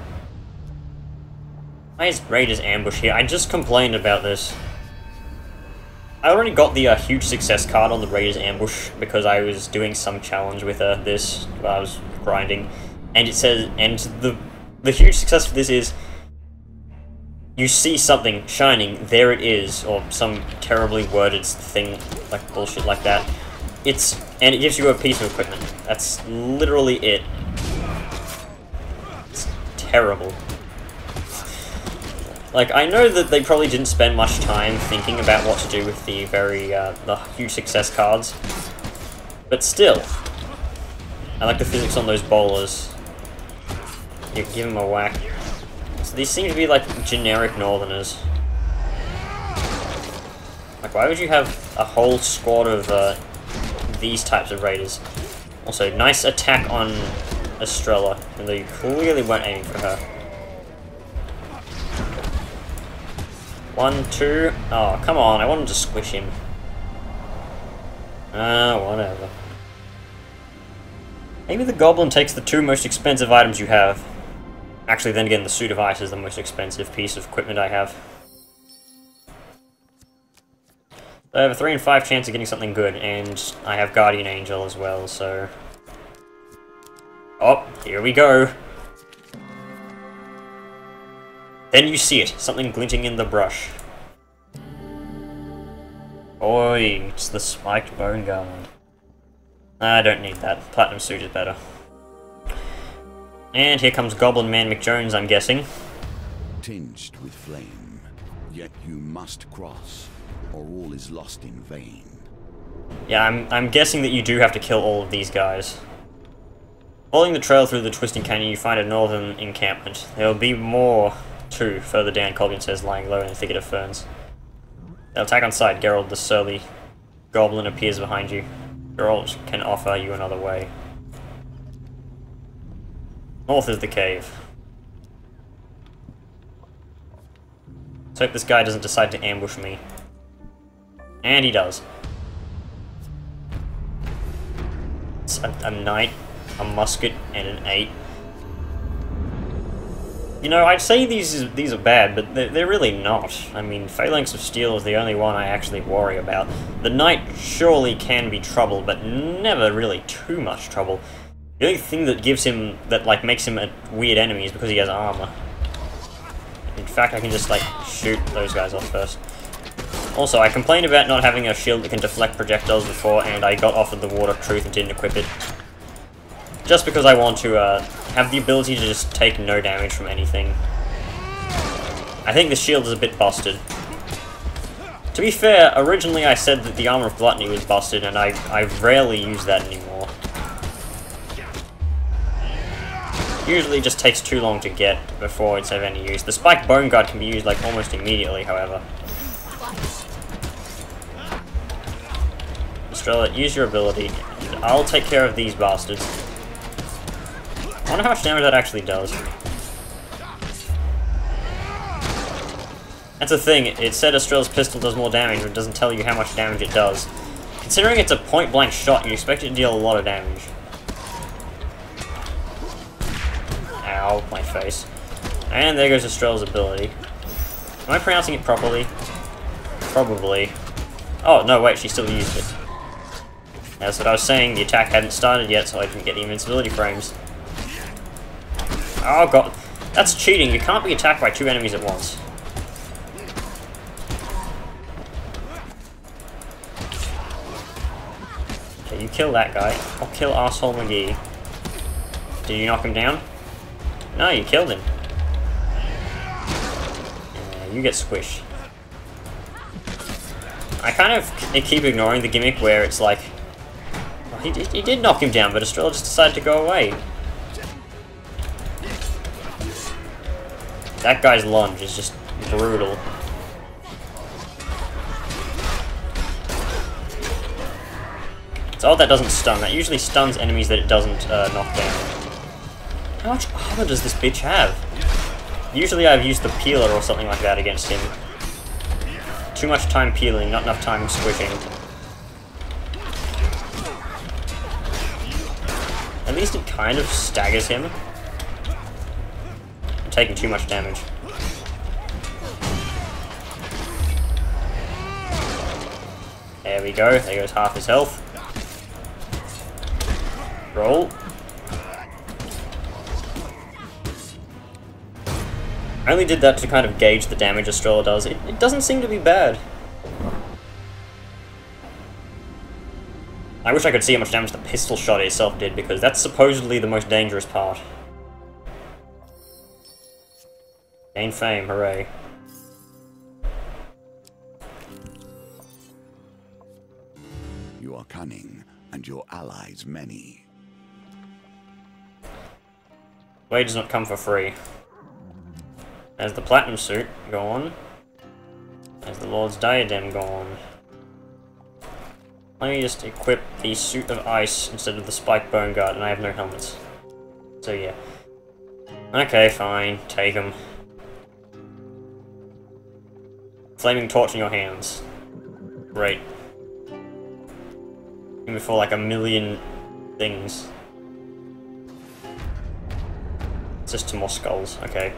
Why is Raiders ambush here? I just complained about this. I already got the huge success card on the Raiders ambush because I was doing some challenge with this while I was grinding. And it says, and the huge success for this is, you see something shining, there it is, or some terribly worded thing, like bullshit like that. And it gives you a piece of equipment. That's literally it. It's terrible. Like, I know that they probably didn't spend much time thinking about what to do with the the huge success cards, but still, I like the physics on those bowlers. You give them a whack. So these seem to be like generic Northerners. Like, why would you have a whole squad of these types of raiders? Also, nice attack on Estrella, and they clearly weren't aiming for her. 1, 2. Oh, come on, I wanted to squish him. Whatever. Maybe the goblin takes the 2 most expensive items you have. Actually, then again, the suit of ice is the most expensive piece of equipment I have. I have a 3 in 5 chance of getting something good, and I have Guardian Angel as well, so... Oh, here we go! Then you see it, something glinting in the brush. Oi, it's the spiked bone garland. I don't need that. Platinum suit is better. And here comes Goblin Man McJones, I'm guessing. Tinged with flame, yet you must cross, or all is lost in vain. Yeah, I'm guessing that you do have to kill all of these guys. Following the trail through the twisting canyon, you find a northern encampment. There will be more, too, further down, Colbjorn says, lying low in a thicket of ferns. They'll attack on sight. Geralt, the surly goblin, appears behind you. Geralt can offer you another way. North is the cave. Let's hope this guy doesn't decide to ambush me. And he does. It's a knight, a musket, and an 8. You know, I'd say these are bad, but they're really not. I mean, Phalanx of Steel is the only one I actually worry about. The Knight surely can be trouble, but never really too much trouble. The only thing that gives him, that like makes him a weird enemy is because he has armor. In fact, I can just like shoot those guys off first. Also, I complained about not having a shield that can deflect projectiles before, and I got offered the Ward of Truth and didn't equip it. Just because I want to have the ability to just take no damage from anything. I think the shield is a bit busted. To be fair, originally I said that the Armor of Gluttony was busted, and I rarely use that anymore. Usually it just takes too long to get before it's of any use. The Spiked Bone Guard can be used like almost immediately, however. Estrella, use your ability, and I'll take care of these bastards. I wonder how much damage that actually does. That's the thing, it said Estrella's pistol does more damage, but it doesn't tell you how much damage it does. Considering it's a point-blank shot, you expect it to deal a lot of damage. Ow, my face. And there goes Estrella's ability. Am I pronouncing it properly? Probably. Oh, no, wait, she still used it. That's what I was saying, the attack hadn't started yet, so I didn't get the invincibility frames. Oh god, that's cheating, you can't be attacked by two enemies at once. Okay, you kill that guy. I'll kill Arsehole McGee. Did you knock him down? No, you killed him. Yeah, you get squished. I kind of keep ignoring the gimmick where it's like... Well, he did knock him down, but Estrella just decided to go away. That guy's lunge is just brutal. It's odd that doesn't stun. That usually stuns enemies that it doesn't knock down. How much armor does this bitch have? Usually I've used the peeler or something like that against him. Too much time peeling, not enough time squishing. At least it kind of staggers him. I'm taking too much damage. There we go, there goes half his health. Roll. I only did that to kind of gauge the damage Estrella does. It doesn't seem to be bad. I wish I could see how much damage the pistol shot itself did, because that's supposedly the most dangerous part. Gain fame, hooray. You are cunning, and your allies many. Wage does not come for free. There's the platinum suit gone. There's the Lord's diadem gone. Let me just equip the suit of ice instead of the spiked bone guard, and I have no helmets. So yeah. Okay, fine. Take them. Flaming torch in your hands. Great. Before like a million things. It's just 2 more skulls. Okay.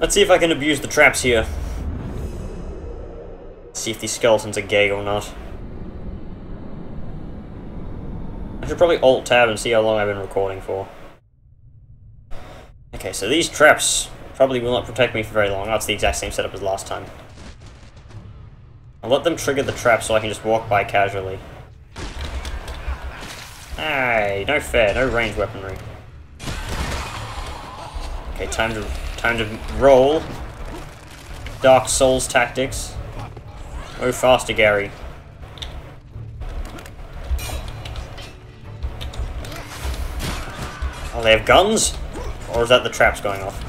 Let's see if I can abuse the traps here. See if these skeletons are gay or not. I should probably Alt-Tab and see how long I've been recording for. Okay, so these traps probably will not protect me for very long. Oh, it's the exact same setup as last time. I'll let them trigger the trap so I can just walk by casually. Hey, no fair, no ranged weaponry. Okay, time to roll. Dark Souls tactics. Move faster, Gary. Oh, they have guns? Or is that the traps going off?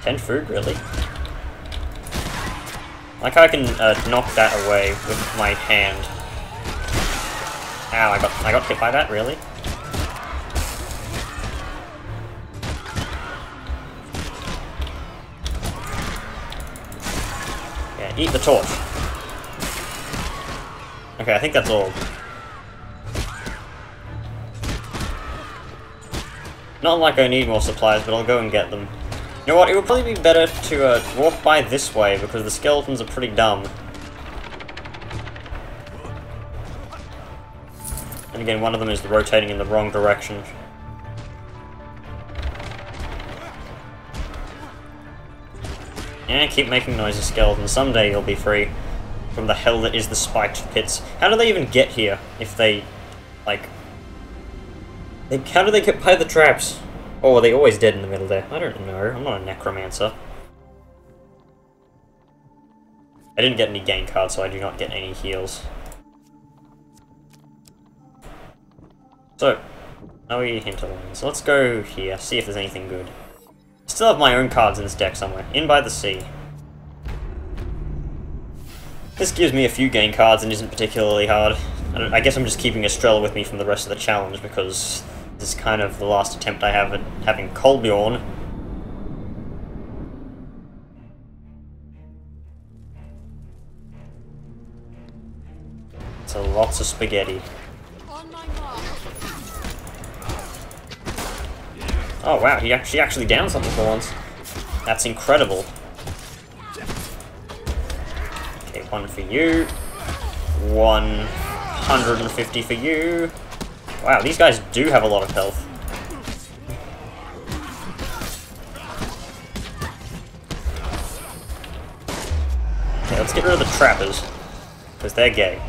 10 food, really? Like how I can knock that away with my hand. Ow, I got hit by that, really? Yeah, eat the torch. Okay, I think that's all. Not like I need more supplies, but I'll go and get them. You know what, it would probably be better to walk by this way, because the skeletons are pretty dumb. And again, one of them is rotating in the wrong direction. Yeah, keep making noises, skeletons. Someday you'll be free from the hell that is the spiked pits. How do they even get here, if they, like... how do they get by the traps? Oh, are they always dead in the middle there? I don't know. I'm not a necromancer. I didn't get any gain cards, so I do not get any heals. So, now we hinterlands. So let's go here, see if there's anything good. Still have my own cards in this deck somewhere. In by the sea. This gives me a few gain cards and isn't particularly hard. I guess I'm just keeping Estrella with me from the rest of the challenge, because this is kind of the last attempt I have at having Kolbjorn. So lots of spaghetti. Oh wow, she actually downed something for once. That's incredible. Okay, 1 for you. 150 for you. Wow, these guys do have a lot of health. Okay, let's get rid of the trappers, because they're gay.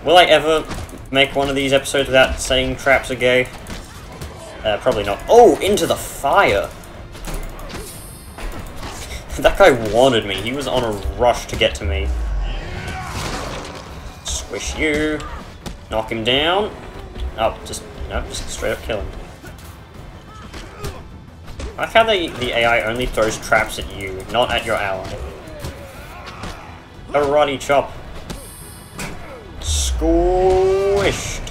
Will I ever make one of these episodes without saying traps are gay? Probably not. Oh, into the fire! That guy wanted me. He was on a rush to get to me. Squish you. Knock him down. Oh, just straight up kill him. I like how the AI only throws traps at you, not at your ally. Karate chop. Squished.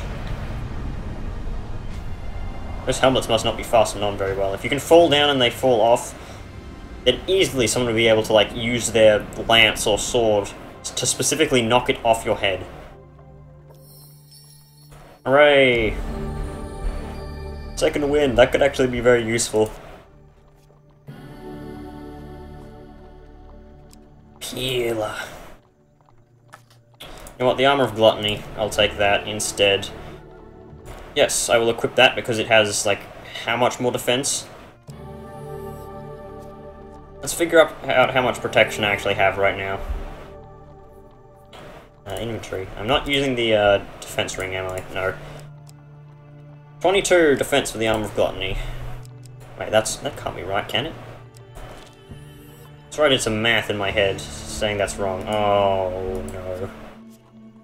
Those helmets must not be fastened on very well. If you can fall down and they fall off, then easily someone would be able to, like, use their lance or sword to specifically knock it off your head. Hooray! Second win, that could actually be very useful. Peeler. You know what, the Armor of Gluttony, I'll take that instead. Yes, I will equip that because it has, like, how much more defense? Let's figure out how much protection I actually have right now. Inventory. I'm not using the defense ring, am I? No. 22 defense for the Armor of Gluttony. Wait, that can't be right, can it? That's right, I did some math in my head saying that's wrong. Oh, no.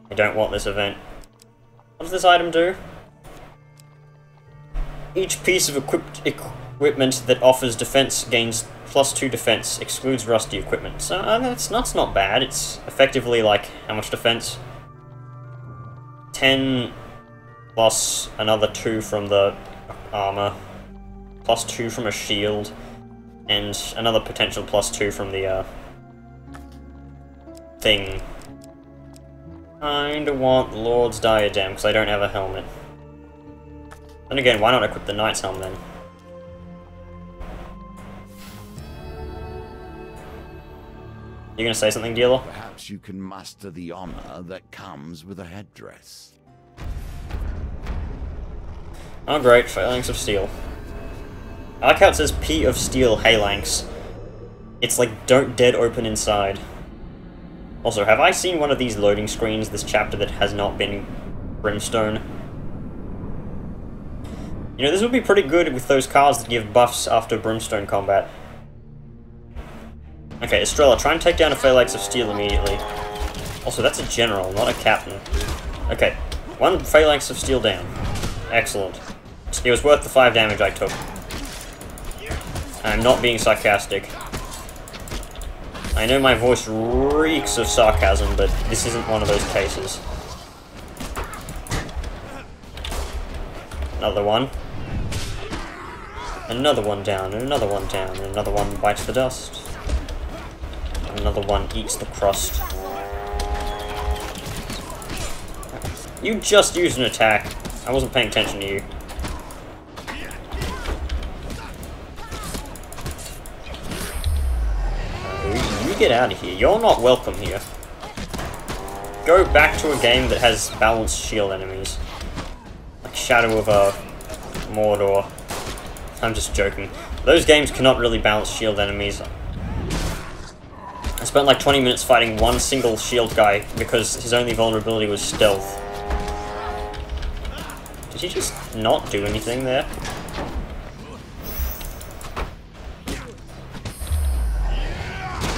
I don't want this event. What does this item do? Each piece of equipment that offers defense gains +2 defense, excludes rusty equipment. So that's not bad. It's effectively like, how much defense? 10 plus another 2 from the armor, +2 from a shield, and another potential +2 from the thing. Kinda want Lord's Diadem, because I don't have a helmet. Then again, why not equip the Knight's Helm then? You gonna say something, dealer? Perhaps you can muster the honor that comes with a headdress. Oh great, Phalanx of Steel. I like how it says P of Steel Phalanx. It's like, don't dead open inside. Also, have I seen one of these loading screens this chapter that has not been Brimstone? You know, this would be pretty good with those cards that give buffs after Brimstone combat. Okay, Estrella, try and take down a Phalanx of Steel immediately. Also, that's a general, not a captain. Okay, 1 Phalanx of Steel down. Excellent. It was worth the 5 damage I took. I'm not being sarcastic. I know my voice reeks of sarcasm, but this isn't one of those cases. Another one. Another one down, and another one down, and another one bites the dust. Another one eats the crust. You just used an attack. I wasn't paying attention to you. get out of here. You're not welcome here. Go back to a game that has balanced shield enemies. Like Shadow of Mordor. I'm just joking. Those games cannot really balance shield enemies. I spent like 20 minutes fighting one single shield guy because his only vulnerability was stealth. Did he just not do anything there?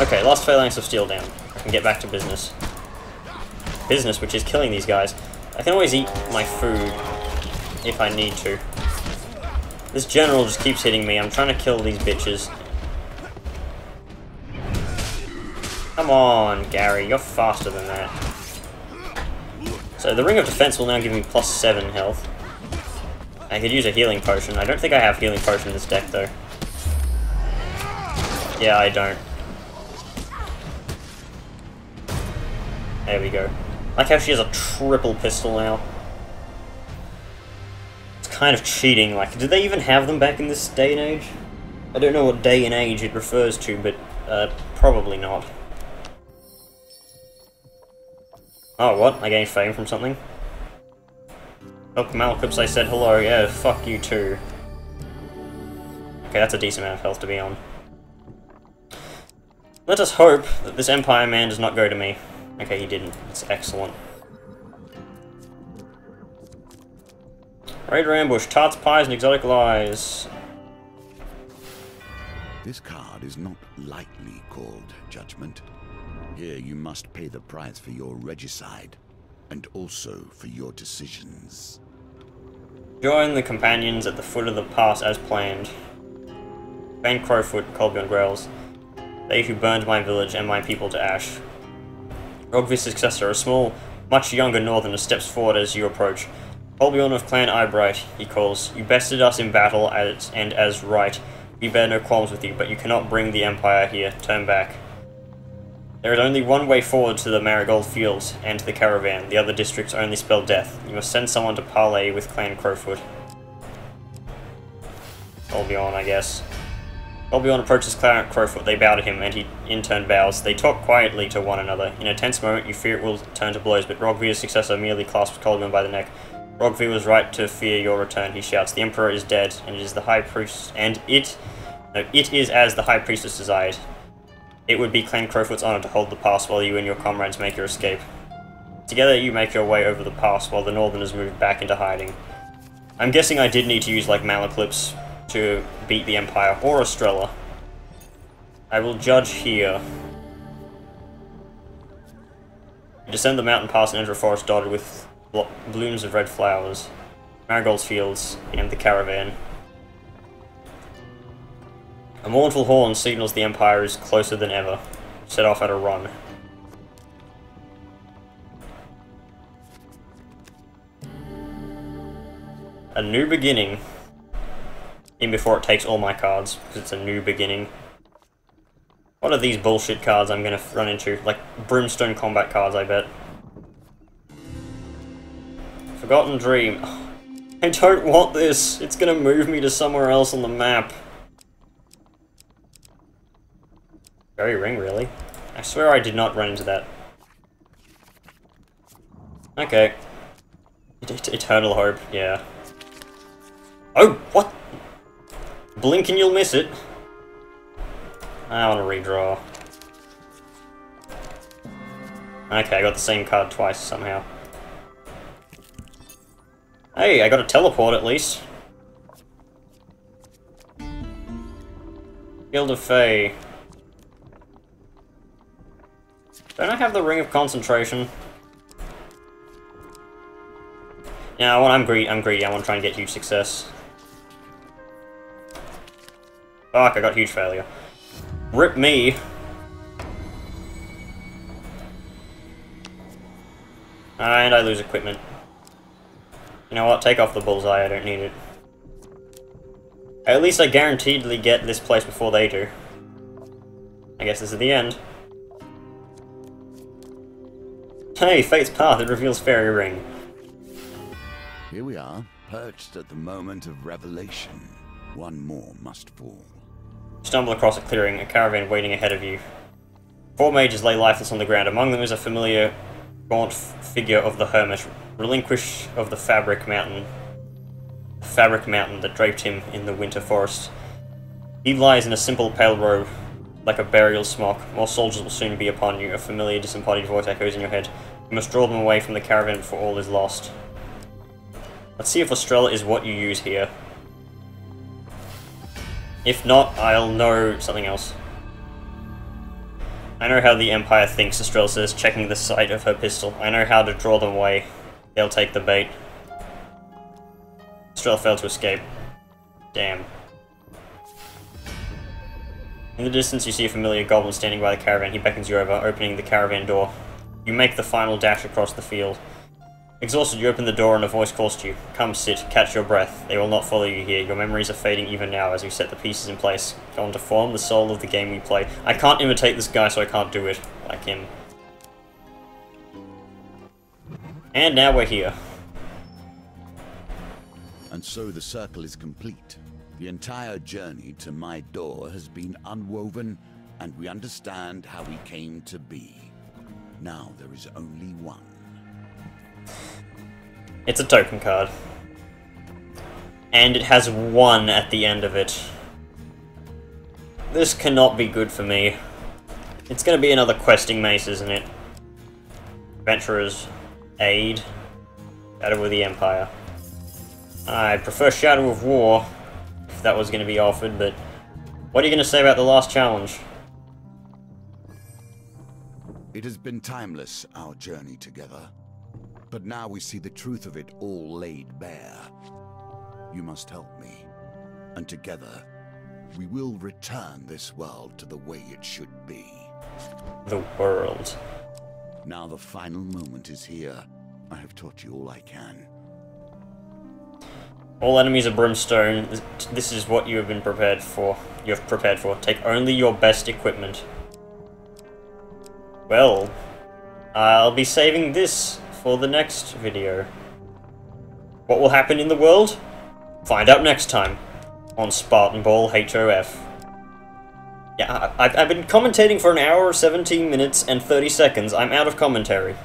Okay, last phalanx of steel down. I can get back to business. Business, which is killing these guys. I can always eat my food if I need to. This general just keeps hitting me. I'm trying to kill these bitches. Come on, Gary, you're faster than that. So the Ring of Defense will now give me +7 health. I could use a healing potion. I don't think I have healing potion in this deck, though. Yeah, I don't. There we go. I like how she has a triple pistol now. It's kind of cheating. Like, did they even have them back in this day and age? I don't know what day and age it refers to, but probably not. Oh, what? I gained fame from something? Oh, Malclips, I said hello. Yeah, fuck you too. Okay, that's a decent amount of health to be on. Let us hope that this Empire man does not go to me. Okay, he didn't. It's excellent. Raider ambush, tarts, pies, and exotic lies. This card is not lightly called Judgment. Here you must pay the price for your regicide, and also for your decisions. Join the companions at the foot of the pass as planned. Bane Crowfoot, Colbjorn growls. They who burned my village and my people to ash. Rogvi's successor, a small, much younger northerner, steps forward as you approach. Colbjorn of Clan Eyebright, he calls. You bested us in battle and as right. We bear no qualms with you, but you cannot bring the Empire here. Turn back. There is only one way forward to the Marigold Fields and to the caravan. The other districts only spell death. You must send someone to parley with Clan Crowfoot. Colbjorn, I guess. Colbjorn approaches Clan Crowfoot. They bow to him, and he in turn bows. They talk quietly to one another. In a tense moment, you fear it will turn to blows, but Rogvi's successor merely clasps Colbjorn by the neck. Rogvi was right to fear your return, he shouts. The Emperor is dead, and it is the High Priest, and it is as the High Priestess desired. It would be Clan Crowfoot's honor to hold the pass while you and your comrades make your escape. Together you make your way over the pass while the Northerners move back into hiding. I'm guessing I did need to use like Malaclips to beat the Empire, or Estrella. I will judge here. You descend the mountain pass and enter a forest dotted with blooms of red flowers, Marigold's Fields, and the caravan. A mournful horn signals the Empire is closer than ever. Set off at a run. A new beginning. In before it takes all my cards, because it's a new beginning. What are these bullshit cards I'm gonna run into? Like Brimstone combat cards, I bet. Forgotten Dream. I don't want this! It's gonna move me to somewhere else on the map. Fairy Ring, really? I swear I did not run into that. Okay. Eternal Hope, yeah. Oh, what? Blink and you'll miss it. I want to redraw. Okay, I got the same card twice somehow. Hey, I got a teleport at least. Guild of Fae. Don't I have the Ring of Concentration? Yeah, I'm greedy. I want to try and get huge success. Fuck, I got huge failure. Rip me. And I lose equipment. You know what? Take off the bullseye. I don't need it. At least I guaranteedly get this place before they do. I guess this is the end. Hey, Fate's Path, it reveals Fairy Ring. Here we are, perched at the moment of revelation. One more must fall. Stumble across a clearing, a caravan waiting ahead of you. 4 mages lay lifeless on the ground. Among them is a familiar, gaunt figure of the hermit, relinquished of the fabric mountain that draped him in the winter forest. He lies in a simple pale robe, like a burial smock. More soldiers will soon be upon you. A familiar disembodied voice echoes in your head. You must draw them away from the caravan before all is lost. Let's see if Estrella is what you use here. If not, I'll know something else. I know how the Empire thinks, Estrella says, checking the sight of her pistol. I know how to draw them away. They'll take the bait. Estrella failed to escape. Damn. In the distance, you see a familiar goblin standing by the caravan. He beckons you over, opening the caravan door. You make the final dash across the field. Exhausted, you open the door and a voice calls to you. Come sit, catch your breath. They will not follow you here. Your memories are fading even now as we set the pieces in place. Go on to form the soul of the game we play. I can't imitate this guy, so I can't do it like him. And now we're here. And so the circle is complete. The entire journey to my door has been unwoven, and we understand how we came to be. Now there is only one. It's a token card. And it has 1 at the end of it. This cannot be good for me. It's gonna be another questing mace, isn't it? Adventurer's Aid. Shadow of the Empire. I prefer Shadow of War, if that was gonna be offered, but what are you gonna say about the last challenge? It has been timeless, our journey together. But now we see the truth of it all laid bare. You must help me, and together, we will return this world to the way it should be. The world. Now the final moment is here. I have taught you all I can. All enemies are brimstone. This is what you have been prepared for. You have prepared for. Take only your best equipment. Well, I'll be saving this for the next video. What will happen in the world? Find out next time on Spartan Ball HOF. Yeah, I've been commentating for an hour, 17 minutes, and 30 seconds. I'm out of commentary.